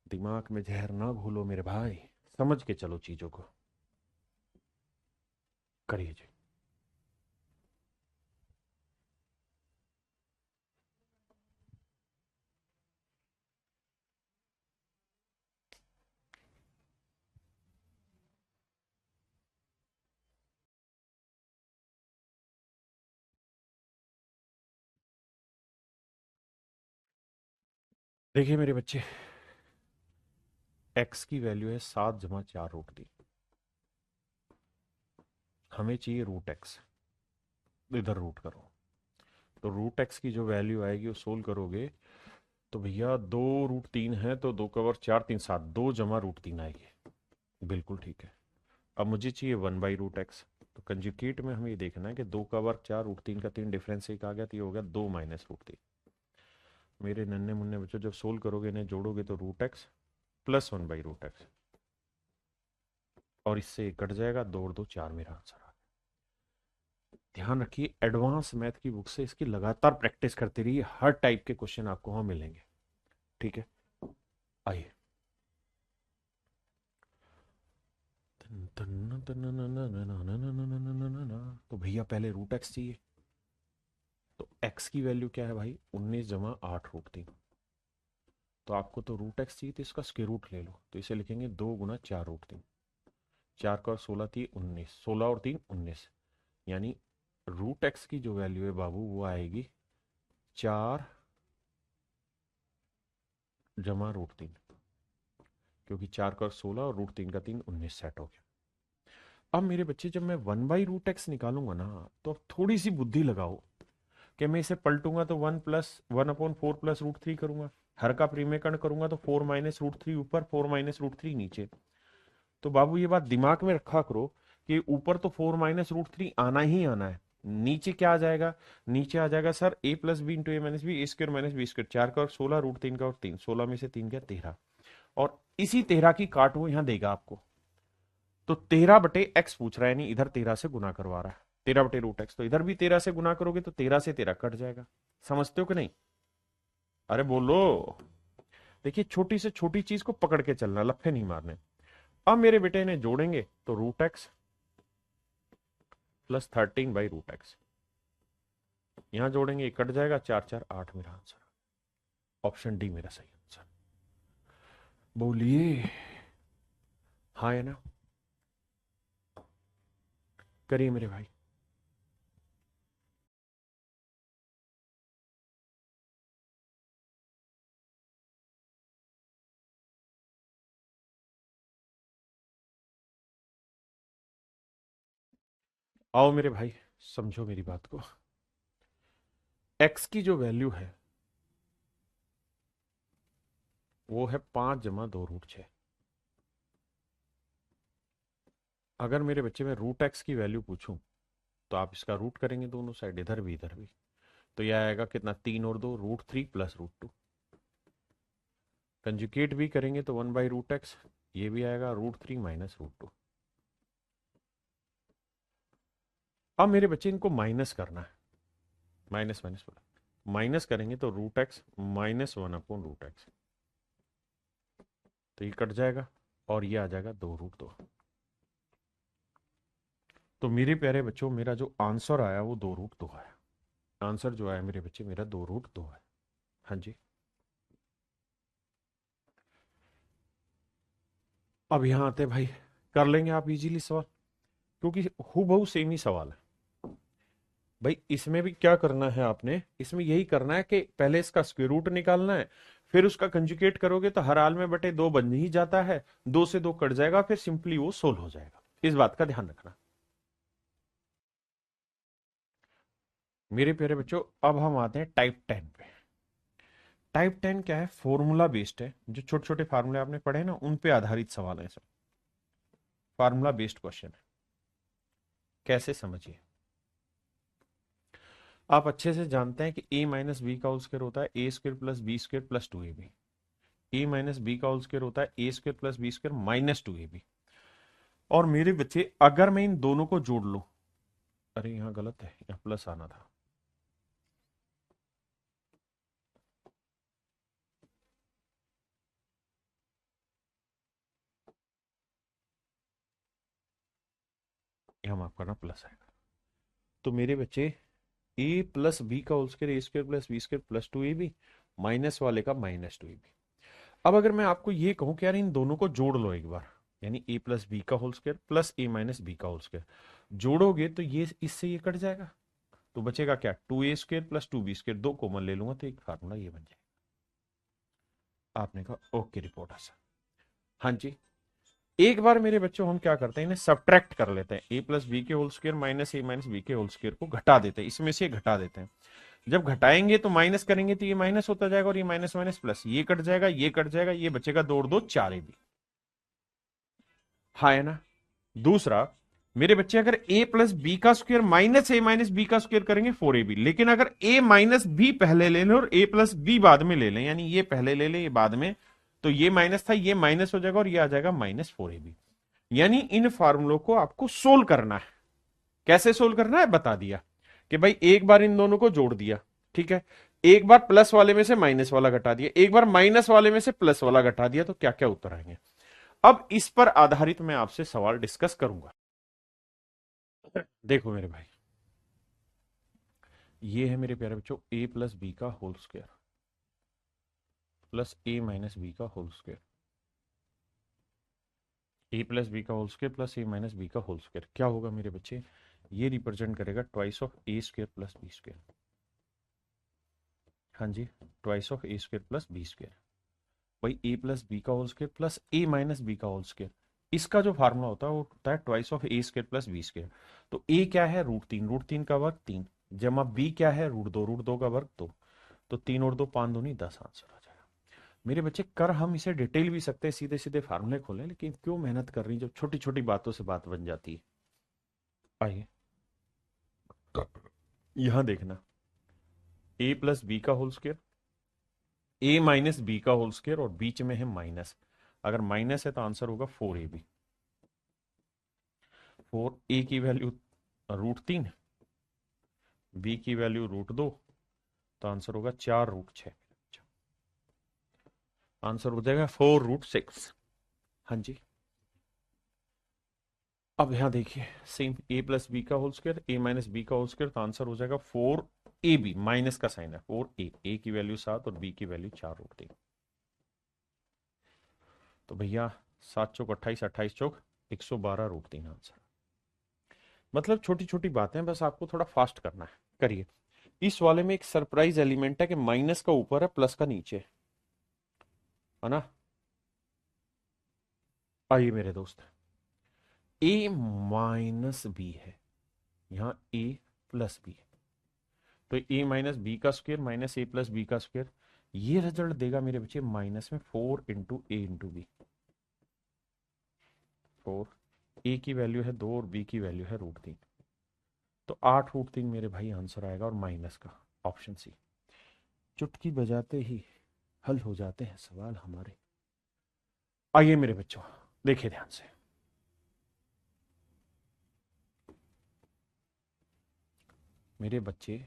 दिमाग में जहर ना घोलो मेरे भाई, समझ के चलो चीजों को। करिए जी। देखिए मेरे बच्चे, एक्स की वैल्यू है 7 + 4√3। हमें चाहिए रूट एक्स, इधर रूट करो। तो रूट एक्स की जो वैल्यू आएगी वो सोल्व करोगे तो भैया 2√3 है तो 2 × 4 = 3 7, 2 + √3 आएगी। बिल्कुल ठीक है। अब मुझे चाहिए 1/√x। तो कंजुगेट में हमें ये देखना है कि 2 का वर्ग 4 √3 का 3 डिफरेंस एक आ गया तो ये हो गया 2 - √3। मेरे नन्हे मुन्ने बच्चों जब सोल्व करोगे इन्हें जोड़ोगे तो √x + 1/√x, और इससे ये कट जाएगा, 2 और 2 4 मेरा आंसर आ गया। ध्यान रखिए एडवांस मैथ की बुक से इसकी लगातार प्रैक्टिस करते रहिए, हर टाइप के क्वेश्चन आपको वहां मिलेंगे। ठीक है, आइए। तो भैया पहले √x चाहिए। तो x की वैल्यू क्या है भाई, 19 + 8√3। तो आपको तो √x चाहिए तो इसका स्क्वायर रूट ले लो, तो इसे लिखेंगे 2 × 4√3। 4 का 16 थी 19, 16 और 3 19, यानी √x की जो वैल्यू है बाबू वो आएगी 4 + √3, क्योंकि 4 का 16 और √3 का 3 19 सेट हो गया। अब मेरे बच्चे जब मैं 1/√x निकालूंगा ना, तो अब थोड़ी सी बुद्धि लगाओ कि मैं इसे पलटूंगा तो 1/4 + √3 करूंगा, हर का प्रीमेकरण करूंगा तो 4 - √3 ऊपर, 4 - √3 नीचे। तो बाबू ये बात दिमाग में रखा करो कि ऊपर तो 4 - √3 आना ही आना है, नीचे क्या आ जाएगा, नीचे आ जाएगा sir a + b × a - b, a² - b², 4 का और 16, √3 का और 3, 16 में से 3 गया 13, और इसी 13 की काट वो यहां देगा आपको। तो 13/x पूछ रहा है, यानी इधर 13 से गुना करवा रहा है, 13/√x। तो इधर भी 13 से गुना करोगे तो 13 से 13 कट जाएगा। समझते हो कि नहीं? अरे बोलो। देखिए छोटी से छोटी चीज को पकड़ के चलना, लफे नहीं मारने। अब मेरे बेटे ने जोड़ेंगे तो √x + 13/√x, यहां जोड़ेंगे कट जाएगा, 4 4 8 मेरा आंसर। ऑप्शन डी मेरा सही आंसर। बोलिए हाँ है ना? करिए मेरे भाई। आओ मेरे भाई, समझो मेरी बात को। x की जो वैल्यू है वो है 5 + 2√6। अगर मेरे बच्चे में √x की वैल्यू पूछूं तो आप इसका रूट करेंगे दोनों साइड, इधर भी इधर भी। तो यह आएगा कितना, 3 और 2 √3 + √2। कंजुगेट भी करेंगे तो 1/√x, ये भी आएगा √3 - √2। अब मेरे बच्चे इनको माइनस करना है, माइनस माइनस माइनस करेंगे तो √x - 1/√x, तो ये कट जाएगा और ये आ जाएगा 2√2। तो मेरे प्यारे बच्चों मेरा जो आंसर आया वो 2√2 है। आंसर जो आया मेरे बच्चे मेरा 2√2 है। हाँ जी। अब यहां आते भाई, कर लेंगे आप इजीली सवाल, क्योंकि हूबहू सेम ही सवाल है। भाई इसमें भी क्या करना है आपने, इसमें यही करना है कि पहले इसका स्क्वायर रूट निकालना है, फिर उसका कंजुगेट करोगे तो हर हाल में बटे 2 बन ही जाता है, 2 से 2 कट जाएगा, फिर सिंपली वो सोल्व हो जाएगा। इस बात का ध्यान रखना मेरे प्यारे बच्चों। अब हम आते हैं टाइप 10 पे। टाइप 10 क्या है, फॉर्मूला बेस्ड है। जो छोटे छोटे फार्मूले आपने पढ़े ना उन पे आधारित सवाल है, सब फार्मूला बेस्ड क्वेश्चन है। कैसे, समझिए। आप अच्छे से जानते हैं कि a - b² होता है a² + b² + 2ab। a - b² होता है a² + b² - 2ab। और मेरे बच्चे अगर मैं इन दोनों को जोड़ लूं, अरे यहां गलत है, यहां प्लस आना था। यहां माफ करना, प्लस आएगा। तो मेरे बच्चे a + b² a² + b² + 2ab, minus वाले का -2ab। अब अगर मैं आपको ये कहूं कि यार इन दोनों को जोड़ लो एक बार, यानी a + b² + a - b² जोड़ोगे तो ये इससे ये कट जाएगा, तो बचेगा क्या, 2a² + 2b², दो कॉमन ले लूंगा तो एक फार्मूला ये बन जाएगा। आपने कहा ओके, रिपोर्ट आसान। हाँ जी, एक बार मेरे बच्चों हम क्या करते हैं, इन्हें सब्ट्रैक्ट कर लेते हैं। ए प्लस बी के होल स्क्वायर माइनस ए माइनस बी के होल स्क्वायर को घटा देते हैं, इसमें से घटा देते हैं। जब घटाएंगे तो माइनस करेंगे तो ये माइनस होता जाएगा, और ये माइनस माइनस प्लस, ये कट जाएगा, ये कट जाएगा, ये बचेगा 2 और 2 4 ए बी। हाँ है ना। दूसरा, मेरे बच्चे अगर a प्लस बी का स्क्वायर माइनस ए माइनस बी का स्क्वायर करेंगे 4ab, लेकिन अगर a माइनस बी पहले ले लें और a प्लस बी बाद में ले लें, यानी ये पहले ले लें ये बाद में, तो ये माइनस था ये माइनस हो जाएगा और ये आ जाएगा माइनस 4ab। यानी इन फार्मूलों को आपको सोल्व करना है। कैसे सोल्व करना है बता दिया कि भाई एक बार इन दोनों को जोड़ दिया, ठीक है, एक बार प्लस वाले में से माइनस वाला घटा दिया, एक बार माइनस वाले में से प्लस वाला घटा दिया, तो क्या क्या उत्तर आएंगे। अब इस पर आधारित मैं आपसे सवाल डिस्कस करूंगा। देखो मेरे भाई, ये है मेरे प्यारे बच्चों a प्लस बी का whole square plus a minus B का whole square, a plus B का whole square plus a minus B का होल स्क्वायर क्या होगा मेरे बच्चे, ये रिप्रेजेंट करेगा twice of a square plus B square. हाँ जी, twice of a square plus B square. भाई a प्लस बी का whole square plus a minus B का होल स्क्वायर, इसका जो फार्मूला होता है वो होता है twice of a square plus B square. तो a क्या है रूट तीन का वर्ग 3, जमा b क्या है रूट दो का वर्ग 2, तो 3 और 2 5 दूनी 10 आंसर आ जाएगा। मेरे बच्चे कर हम इसे डिटेल भी सकते हैं, सीधे सीधे फार्मूले खोलें, लेकिन क्यों मेहनत कर रही, जब छोटी छोटी बातों से बात बन जाती है। आइए यहां देखना, a प्लस बी का whole square, a minus B का होल स्क्वायर, और बीच में है माइनस, अगर माइनस है तो आंसर होगा 4ab। 4a की वैल्यू रूट 3, b की वैल्यू रूट 2, तो आंसर होगा 4√6। आंसर हो जाएगा 4√6। हाँ जी, अब यहां देखिए सेम a प्लस बी का whole square a minus B का होल स्क्वायर, तो आंसर हो जाएगा 4ab, माइनस का साइन है 4a, a की वैल्यू 7 और b की वैल्यू 4√3। तो भैया 7 चौक 28, 28 चौक 112√3 आंसर। मतलब छोटी छोटी बातें, बस आपको थोड़ा फास्ट करना है, करिए। इस वाले में एक सरप्राइज एलिमेंट है कि माइनस का ऊपर है प्लस का नीचे है ना। आइए मेरे दोस्त, a माइनस बी है, यहां a प्लस बी है, तो a माइनस बी का square minus a plus B का स्क्वायर, ये रिजल्ट देगा मेरे बच्चे माइनस में 4 into a into b. 4, a की वैल्यू है 2 और b की वैल्यू है √3, तो 8√3 मेरे भाई आंसर आएगा, और माइनस का ऑप्शन सी। चुटकी बजाते ही हल हो जाते हैं सवाल हमारे। आइए मेरे बच्चों देखिए ध्यान से, मेरे बच्चे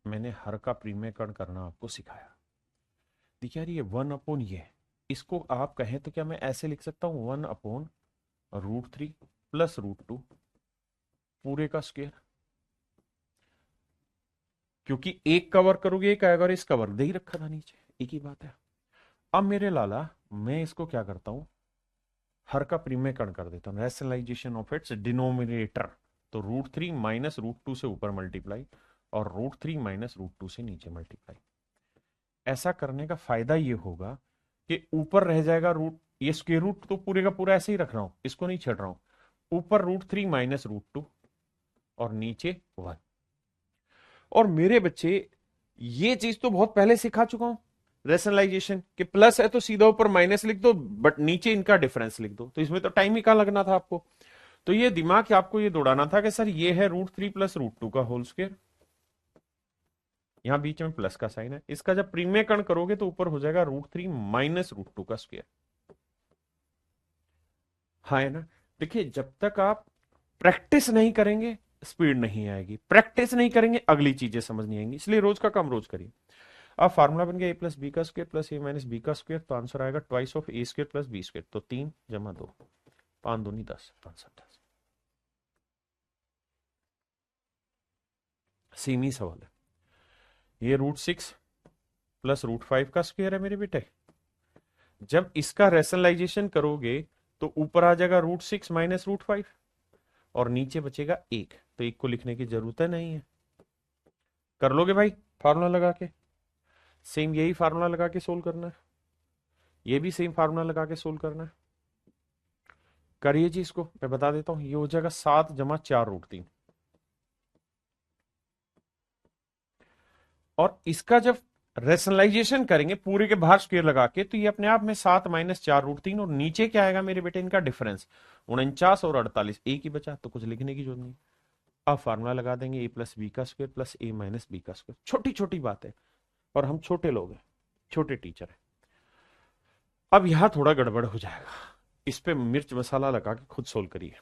मैंने हर का प्रीमेयकरण करना आपको सिखाया। देखिए यार, ये 1/, ये इसको आप कहें तो क्या मैं ऐसे लिख सकता हूं 1/√3 प्लस √2 पूरे का स्क्वायर, क्योंकि एक का वर्ग करोगे एक आएगा और इसका वर्ग दे ही रखा था नीचे, एक ही बात है। अब मेरे लाला मैं इसको क्या करता हूं, हर का प्रीमेयकरण कर देता हूं, रैशनलाइजेशन ऑफ इट्स डिनोमिनेटर। तो √3 माइनस √2 से ऊपर मल्टीप्लाई, और √3 माइनस √2 से नीचे मल्टीप्लाई। ऐसा करने का फायदा ये होगा कि ऊपर रह जाएगा रूट, ये स्क्वायर रूट तो पूरे का पूरा ऐसे ही रख रहा हूं, इसको नहीं छेड़ रहा हूं, ऊपर √3 माइनस √2 और नीचे 1। और मेरे बच्चे ये चीज तो बहुत पहले सिखा चुका हूं, रेशनलाइजेशन कि प्लस है तो सीधा ऊपर माइनस लिख दो, बट नीचे इनका डिफरेंस लिख दो, तो इसमें तो टाइम ही कहां लगना था आपको। तो ये दिमाग आपको ये दौड़ाना था कि सर ये है √3 प्लस √2 का होल स्क्वायर, यहां बीच में प्लस का साइन है, इसका जब प्रीमेयकरण करोगे तो ऊपर हो जाएगा √3 माइनस √2 का स्क्वायर। हाँ है ना। देखिए जब तक आप प्रैक्टिस नहीं करेंगे स्पीड नहीं आएगी, प्रैक्टिस नहीं करेंगे अगली चीजें समझ नहीं आएंगी, इसलिए रोज का काम रोज करिए। अब फार्मूला बन गया a प्लस बी का square plus a minus B का स्क्वायर, तो आंसर आएगा twice of a square plus B square, तो 3 जमा 2 5 दूनी 10, आंसर 10। सेम ही सवाल है, ये √6 प्लस √5 का स्क्वायर है मेरे बेटे, जब इसका रेशनलाइजेशन करोगे तो ऊपर आ जाएगा √6 माइनस √5 और नीचे बचेगा 1, तो 1 को लिखने की जरूरत है नहीं है। कर लोगे भाई फार्मूला लगा के, सेम यही फार्मूला लगा के सोल्व करना है, ये भी सेम फार्मूला लगा के सोल्व करना है। करिए जी, इसको मैं बता देता हूं। ये हो जाएगा 7 जमा 4√3। और इसका जब रेशनलाइजेशन करेंगे पूरे के बाहर स्क्वायर लगा के, तो ये अपने आप में 7 माइनस 4√3, और नीचे क्या आएगा मेरे बेटे इनका डिफरेंस 49 और 48, एक ही बचा, तो कुछ लिखने की जरूरत नहीं। अब फार्मूला लगा देंगे a प्लस बी का square plus a minus B का स्क्वायर। छोटी छोटी बात है, और हम छोटे लोग हैं, छोटे टीचर हैं। अब यहां थोड़ा गड़बड़ हो जाएगा, इस पे मिर्च मसाला लगा के खुद सोल्व करिए।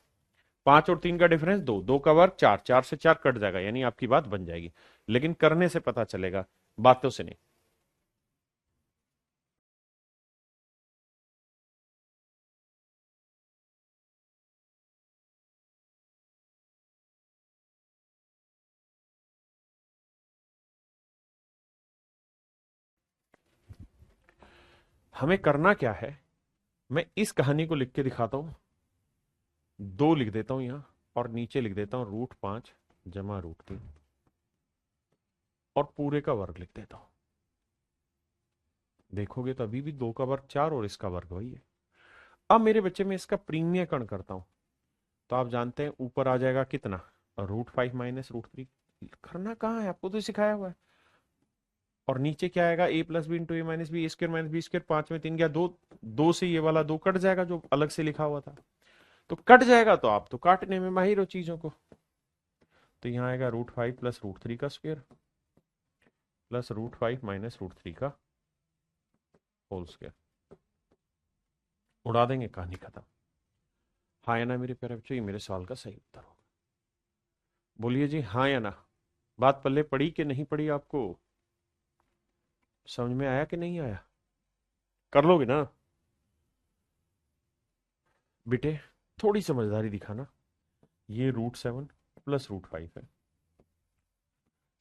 5 और 3 का डिफरेंस 2, 2 का वर्ग 4, 4 से 4 कट जाएगा, यानी आपकी बात बन जाएगी। लेकिन करने से पता चलेगा, बातों से नहीं। हमें करना क्या है, मैं इस कहानी को लिख के दिखाता हूं। 2 लिख देता हूं यहां, और नीचे लिख देता हूं √5 जमा √3, और पूरे का वर्ग लिख देता हूं। देखोगे तो अभी भी 2 का वर्ग 4 और इसका वर्ग वही है। अब मेरे बच्चे में इसका प्रीमियकरण करता हूं, तो आप जानते हैं ऊपर आ जाएगा कितना, √5 माइनस √3। करना कहाँ है, आपको तो सिखाया हुआ है। और नीचे क्या आएगा, a plus b into a minus b, square minus b square, 5 में 3 गया 2, 2 से ये वाला 2 कट जाएगा जो अलग से लिखा हुआ था। तो कट जाएगा, तो आप तो काटने में माहिर हो चीजों को। तो यहां आएगा √5 प्लस √3 का स्क्वायर प्लस √5 माइनस √3 का होल स्क्वायर। उड़ा देंगे, कहानी खत्म। हाँ या ना मेरे प्यारे बच्चों, ये मेरे सवाल का सही उत्तर होगा। बोलिए जी हाँ या ना। बात पल्ले पड़ी कि नहीं पड़ी, आपको समझ में आया कि नहीं आया? कर लोगे ना बेटे? थोड़ी समझदारी दिखाना। ये √7 प्लस √5 है।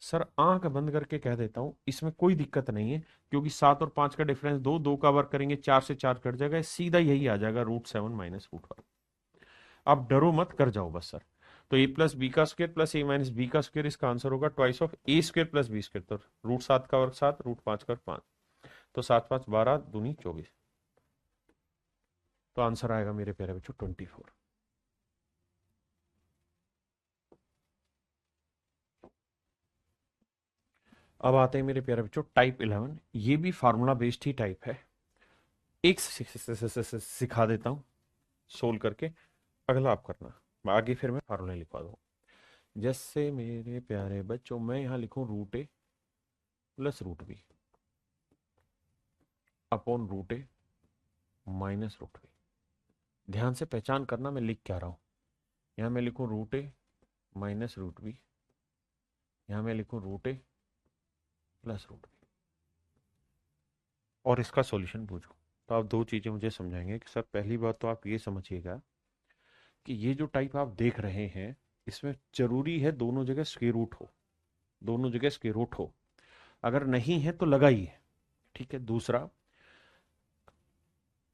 सर आंख बंद करके कह देता हूं, इसमें कोई दिक्कत नहीं है, क्योंकि 7 और 5 का डिफरेंस 2, 2 का वर्ग करेंगे 4 से 4 कट जाएगा, सीधा यही आ जाएगा √7 माइनस √5। आप डरो मत, कर जाओ बस सर। तो a प्लस बी का square plus a minus B का स्क्वायर, इसका आंसर होगा twice of a square plus B square. तो √7 का वर्ग 7, √5 का वर्ग 5, तो 7 5 12 दूनी 24। तो आंसर आएगा मेरे प्यारे बच्चों 24। अब आते हैं मेरे प्यारे बच्चों टाइप 11। ये भी फार्मूला बेस्ड ही टाइप है। एक सिखा देता हूं सोल्व करके, अगला आप करना, आगे फिर मैं फार्मूला लिखवा दूँ। जैसे मेरे प्यारे बच्चों, मैं यहां लिखूं √a plus √b upon √a minus √b। ध्यान से पहचान करना मैं लिख क्या रहा हूं। यहां मैं लिखूं √a माइनस √b, यहां मैं लिखूं √a प्लस √b, और इसका सॉल्यूशन पूछो। तो आप दो चीजें मुझे समझाएंगे कि सर पहली बात तो आप ये समझिएगा कि ये जो टाइप आप देख रहे हैं, इसमें जरूरी है दोनों जगह स्क्वायर रूट हो, दोनों जगह स्क्वायर रूट हो। अगर नहीं है तो लगाइए, ठीक है। दूसरा,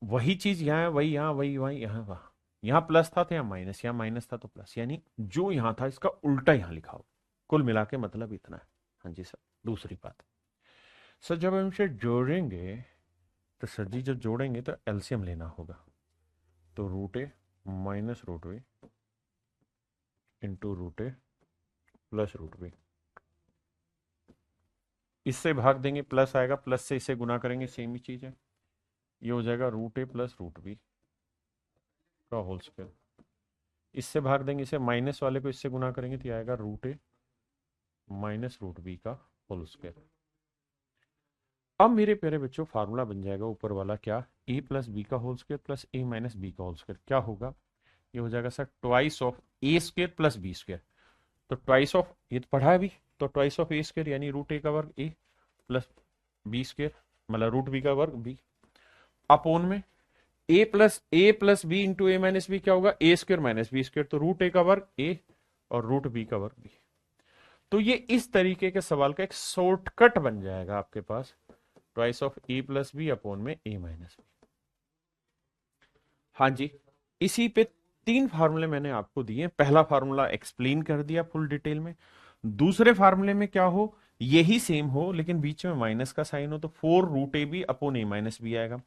वही चीज यहाँ है, वही यहाँ, वही वही यहाँ, वहां यहाँ प्लस था तो यहाँ माइनस, यहाँ माइनस था तो प्लस, यानी जो यहाँ था इसका उल्टा यहाँ लिखा हो। कुल मिला के मतलब इतना है। हाँ जी सर। दूसरी बात, सर जब हम इसे जोड़ेंगे, तो सर जी जब जोड़ेंगे तो एलसीएम लेना होगा। तो √a minus √b into √a plus √b, इससे भाग देंगे प्लस आएगा, प्लस से इसे गुना करेंगे, सेम ही चीज है। ये हो जाएगा √a प्लस √b का होल स्क्वायर। इससे भाग देंगे इसे, माइनस वाले को इससे गुना करेंगे तो आएगा √a माइनस √b का होल स्क्वायर। अब मेरे प्यारे बच्चों फार्मूला बन जाएगा ऊपर वाला क्या, a प्लस बी का whole square plus a minus B का होल स्क्वायर। क्या होगा, ये हो जाएगा sir twice of a square plus B square. तो ट्वाइस ऑफ, ये तो पढ़ा है अभी, तो ट्वाइस ऑफ a स्क्वायर यानी √a का वर्ग a प्लस बी स्क्वायर, मतलब √b का वर्ग b, अपोन में a plus b into a minus b, क्या होगा a square minus b square, तो √a का वर्ग a और √b का वर्ग b। तो ये इस तरीके के सवाल का एक शॉर्टकट बन जाएगा आपके पास, twice of a plus B upon में a माइनस बी। हाँ जी, इसी पे 3 फार्मूले मैंने आपको दिए। पहला फार्मूला एक्सप्लेन कर दिया फुल डिटेल में। दूसरे फार्मूले में क्या हो, यही सेम हो लेकिन बीच में माइनस का साइन हो, तो 4 √a भी अपॉन a माइनस बी आएगा।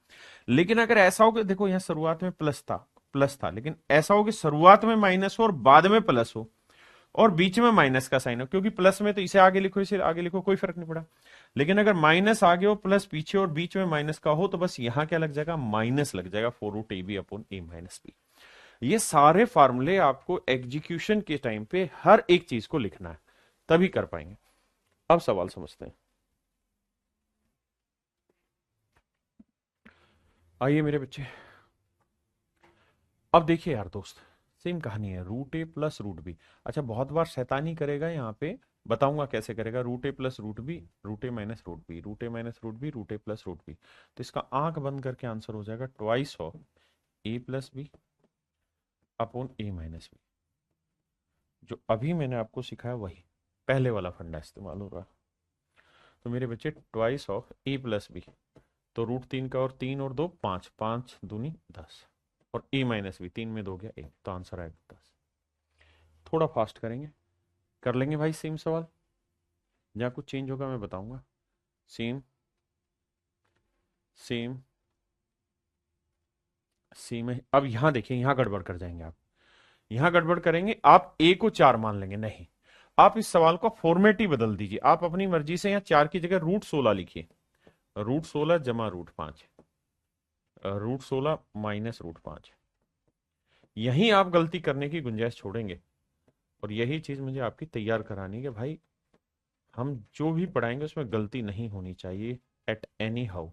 लेकिन अगर ऐसा हो कि देखो यहां शुरुआत में प्लस था, प्लस था, लेकिन ऐसा हो कि शुरुआत में माइनस हो और बाद में प्लस हो और बीच में माइनस का साइन हो, क्योंकि प्लस में तो इसे आगे लिखो इसे आगे लिखो कोई फर्क नहीं पड़ा। लेकिन अगर माइनस आगे हो प्लस पीछे और बीच में माइनस का हो तो बस यहां क्या लग जाएगा, माइनस लग जाएगा, 4√ab upon a minus b। ये सारे फार्मूले आपको एग्जीक्यूशन के टाइम पे हर एक चीज को लिखना है, तभी कर पाएंगे। अब सवाल समझते हैं। आइए मेरे बच्चे, अब देखिए यार दोस्त, सेम कहानी है, √a+√b। अच्छा, बहुत बार शैतानी करेगा यहाँ पे, बताऊंगा कैसे करेगा, √a+√b, √a-√b, √a-√b, √a+√b। तो इसका आंख बंद करके आंसर हो जाएगा twice of a+b upon a-b। जो अभी मैंने आपको सिखाया वही पहले वाला फंडा इस्तेमाल हो रहा है। तो मेरे बच्चे ट्वाइस ऑफ a+b, तो √3 का और 3 और 2 5, 5 दूनी 10 और a-b, 3 में 2 गया 1, तो आंसर आएगा 10। थोड़ा फास्ट करेंगे, कर लेंगे भाई सेम सवाल, जहां कुछ चेंज होगा मैं बताऊंगा। सेम सेम सेम है। अब यहां देखिए, यहां गड़बड़ कर जाएंगे आप, यहां गड़बड़ करेंगे आप, a को 4 मान लेंगे, नहीं, आप इस सवाल को फॉर्मेट ही बदल दीजिए, आप अपनी मर्जी से यहां 4 की जगह √16 लिखिए, √16 जमा √5, √16 माइनस √5। यही आप गलती करने की गुंजाइश छोड़ेंगे, और यही चीज मुझे आपकी तैयार करानी है कि भाई हम जो भी पढ़ाएंगे उसमें गलती नहीं होनी चाहिए एट एनी हाउ।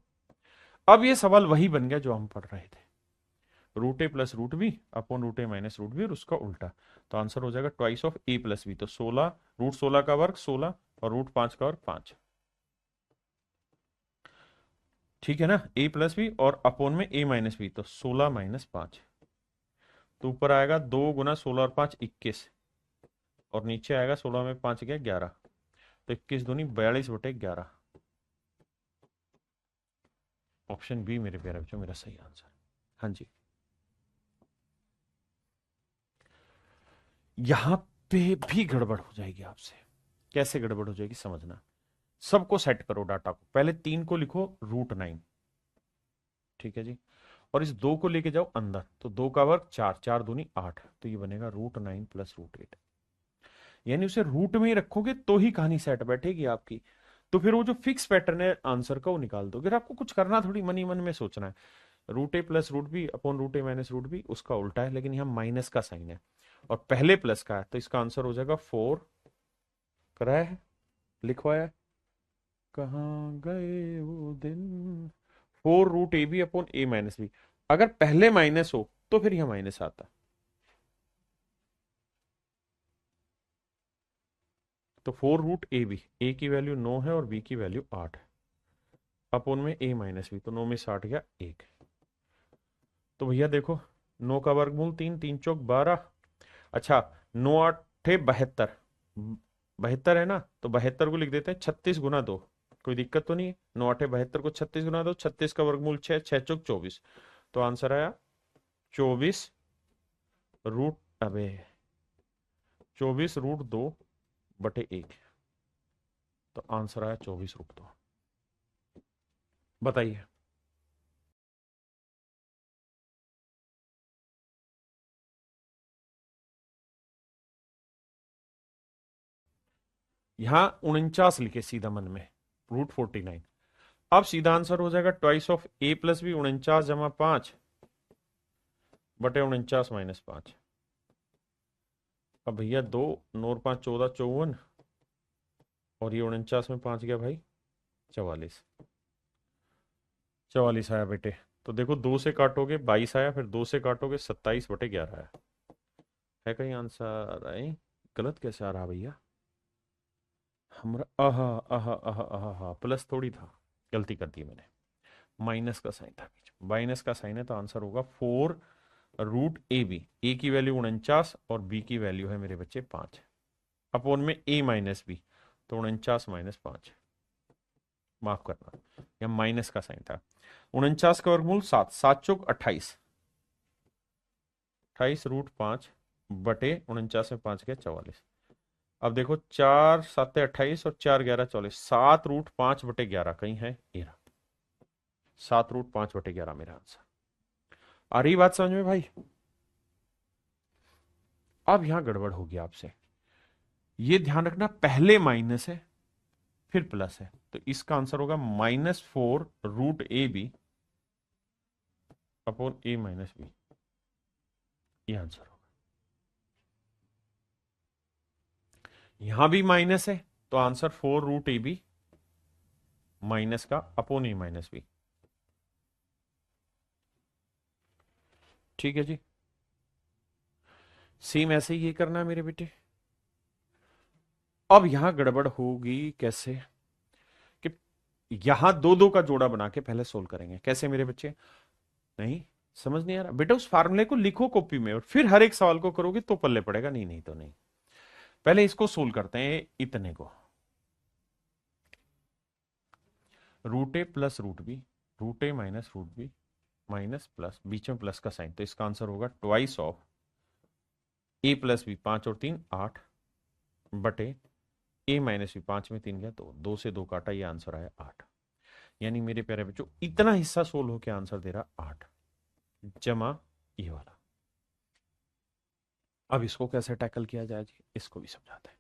अब ये सवाल वही बन गया जो हम पढ़ रहे थे, √a+√b अपॉन √a-√b और उसका उल्टा, तो आंसर हो जाएगा ट्वाइस ऑफ a+b, तो 16, √16 का वर्ग 16 और √5 का वर्ग 5, ठीक है ना, a+b और अपॉन में a-b, तो 16 माइनस 5, तो ऊपर आएगा 2 गुना 16 और 5 21, और नीचे आएगा 16 में 5 गया 11, तो 21 दूनी 42/11, ऑप्शन बी मेरे प्यारे बच्चों मेरा सही आंसर। हाँ जी, यहां पे भी गड़बड़ हो जाएगी आपसे, कैसे गड़बड़ हो जाएगी समझना। सबको सेट करो डाटा को, पहले 3 को लिखो √9, ठीक है जी, और इस 2 को लेके जाओ अंदर, तो 2 का वर्ग 4, 4 दूनी 8, तो ये बनेगा √9 प्लस √8, यानी उसे रूट में ही रखोगे तो ही कहानी सेट बैठेगी आपकी। तो फिर वो जो फिक्स पैटर्न है आंसर का वो निकाल दो, फिर आपको कुछ करना थोड़ी, मन ही मन में सोचना है, √a+√b अपॉन √a-√b उसका उल्टा है, लेकिन यहाँ माइनस का साइन है और पहले प्लस का है, तो इसका आंसर हो जाएगा 4, कराया है, लिखवाया है, कहाँ गए वो दिन, 4√ab अपॉन a-b। अगर पहले माइनस हो तो फिर यह माइनस आता, तो 4√ab, a की वैल्यू 9 है और b की वैल्यू 8 है, अपॉन में a-b, तो 9 में 60 गया 1। तो भैया देखो, 9 का वर्गमूल 3, 3 चौक 12, अच्छा 9 8 72, 72 है ना, तो 72 को लिख देते हैं 36 गुना 2, कोई दिक्कत तो नहीं है, 9 8 72 को 36 गुना 2, 36 का वर्गमूल 6, 6 चौक 24, तो आंसर आया 24 रूट, अबे 24√2/1, तो आंसर आया 24√2। बताइए, यहां 49 लिखे सीधा मन में, √49, अब सीधा आंसर हो जाएगा ट्वाइस ऑफ a+b, 49 जमा 5/49 माइनस 5। अब भैया 2, 9 और 5 14, 54, और ये 49 में 5 गया भाई 44, 44 आया बेटे। तो देखो 2 से काटोगे 22 आया, फिर 2 से काटोगे 27/11 आया, है कहीं आंसर है, गलत कैसे आ रहा भैया हमारा, आहा आहा आहा आहा आहा, प्लस थोड़ी था, गलती कर दी मैंने, माइनस का साइन था बीच, माइनस का साइन है, तो आंसर होगा 4√ab, ए की वैल्यू 49 और बी की वैल्यू है मेरे बच्चे 5, अपॉन में a-b, तो 49 माइनस 5, माफ करना यह माइनस का साइन था। 49 का वर्गमूल 7, 7 चौक 28, 28√5/49 में 5 गया 44। अब देखो 4 7 28 और 4 11 44, 7√5/11 कहीं है, ये रहा, 7√5/11 मेरा आंसर। आ रही बात समझ में भाई? अब यहां गड़बड़ होगी आपसे, ये ध्यान रखना, पहले माइनस है फिर प्लस है, तो इसका आंसर होगा -4√AB अपॉन A-B। ये आंसर होगा। यहां भी माइनस है तो आंसर 4√AB माइनस का अपॉन A-B। ठीक है जी, सेम ऐसे ही ये करना है मेरे बेटे। अब यहां गड़बड़ होगी कैसे, कि यहां दो दो का जोड़ा बना के पहले सोल्व करेंगे। कैसे मेरे बच्चे, नहीं समझ नहीं आ रहा बेटा, उस फार्मूले को लिखो कॉपी में और फिर हर एक सवाल को करोगे तो पल्ले पड़ेगा, नहीं नहीं तो नहीं। पहले इसको सोल्व करते हैं, इतने को √A plus √B, √A minus √B minus plus, बीच में प्लस का साइन, तो इसका आंसर होगा twice of A plus B, 5 और 3 8 बटे A-B, 5 में 3 गया तो 2 से 2 काटा, ये आंसर आया 8। यानी मेरे प्यारे बच्चों इतना हिस्सा सोल्व होकर आंसर दे रहा 8 जमा ये वाला। अब इसको कैसे टैकल किया जाए जी, इसको भी समझाते हैं,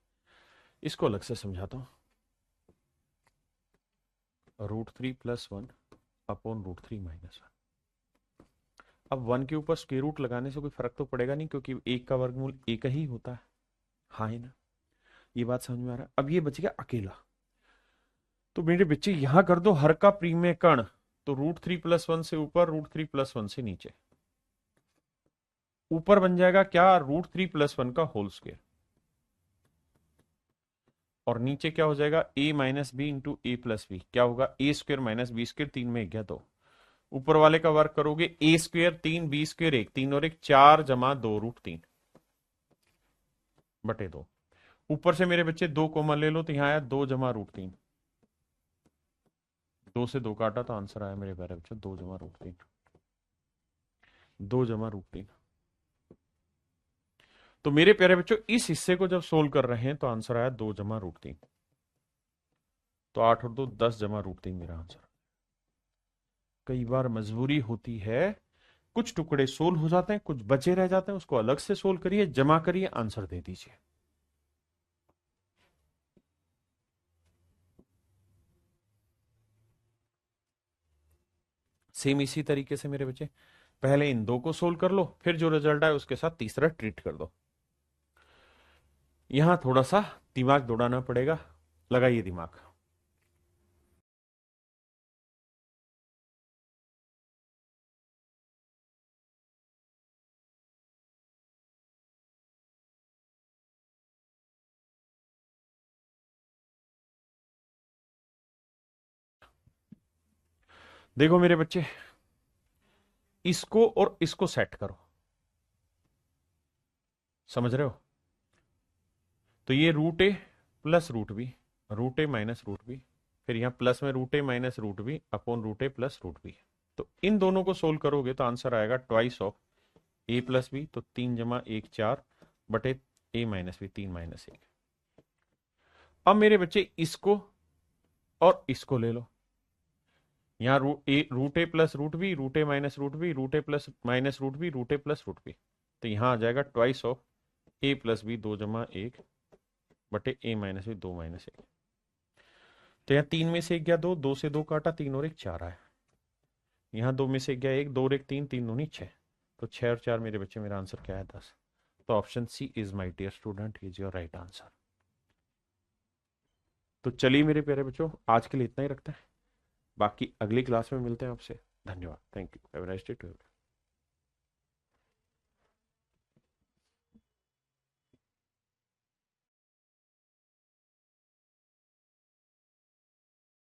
इसको अलग से समझाता हूं। √3 + 1 अपॉन √3 - 1। अब 1 के ऊपर स्क्वायर रूट लगाने से कोई फर्क तो पड़ेगा नहीं, क्योंकि 1 का वर्गमूल 1 ही होता है। हाँ है ना, ये बात समझ में आ रहा है। अब ये बच गया अकेला, तो मेरे बच्चे यहां कर दो हर का प्रीमेय कण, तो √3 + 1 से ऊपर, √3 + 1 से नीचे। ऊपर बन जाएगा क्या, √3 + 1 का होल स्क्वायर, और नीचे क्या हो जाएगा, A - B इंटू A+B। क्या होगा, A² - B², 3 में 1 गया तो ऊपर वाले का वर्ग करोगे, A² 3, B² 1, 3 और 1 4 जमा 2√3 बटे 2। ऊपर से मेरे बच्चे 2 कॉमन ले लो, तो यहां आया 2 जमा √3, 2 से 2 काटा तो आंसर आया मेरे प्यारे बच्चों 2 जमा √3, 2 जमा √3। तो मेरे प्यारे बच्चों इस हिस्से को जब सोल्व कर रहे हैं तो आंसर आया 2 जमा √3, तो 8 और 2 10 जमा √3 मेरा आंसर। कई बार मजबूरी होती है, कुछ टुकड़े सोल्व हो जाते हैं, कुछ बचे रह जाते हैं, उसको अलग से सोल्व करिए, जमा करिए, आंसर दे दीजिए। सेम इसी तरीके से मेरे बच्चे पहले इन दो को सोल्व कर लो, फिर जो रिजल्ट आए उसके साथ तीसरा ट्रीट कर दो। यहां थोड़ा सा दिमाग दौड़ाना पड़ेगा, लगाइए दिमाग। देखो मेरे बच्चे, इसको और इसको सेट करो, समझ रहे हो। तो ये √A plus √B, √A minus √B, फिर यहां प्लस में √A minus √B upon √A plus √B। तो इन दोनों को सोल्व करोगे तो आंसर आएगा twice of A plus B, तो 3 जमा 1 4 बटे A माइनस B, 3 - 1। अब मेरे बच्चे इसको और इसको ले लो, यहाँ √A plus √B, √A minus √B, √A plus minus √B, √A plus √B, तो यहां आ जाएगा twice of A plus B, 2 जमा 1 बटे A माइनस B, 2 - 1। तो यहाँ 3 में से 1 गया 2, 2 से 2 काटा, 3 और 1 4 आया। यहाँ 2 में से 1 गया 1, 2 और 1 3, 3 दूनी 6, तो 6 और 4 मेरे बच्चे, मेरा आंसर क्या है 10। तो option c is my dear student is your right answer. तो चलिए मेरे प्यारे बच्चों, आज के लिए इतना ही रखते हैं, बाकी अगली क्लास में मिलते हैं आपसे। धन्यवाद, thank you, have a nice day to you.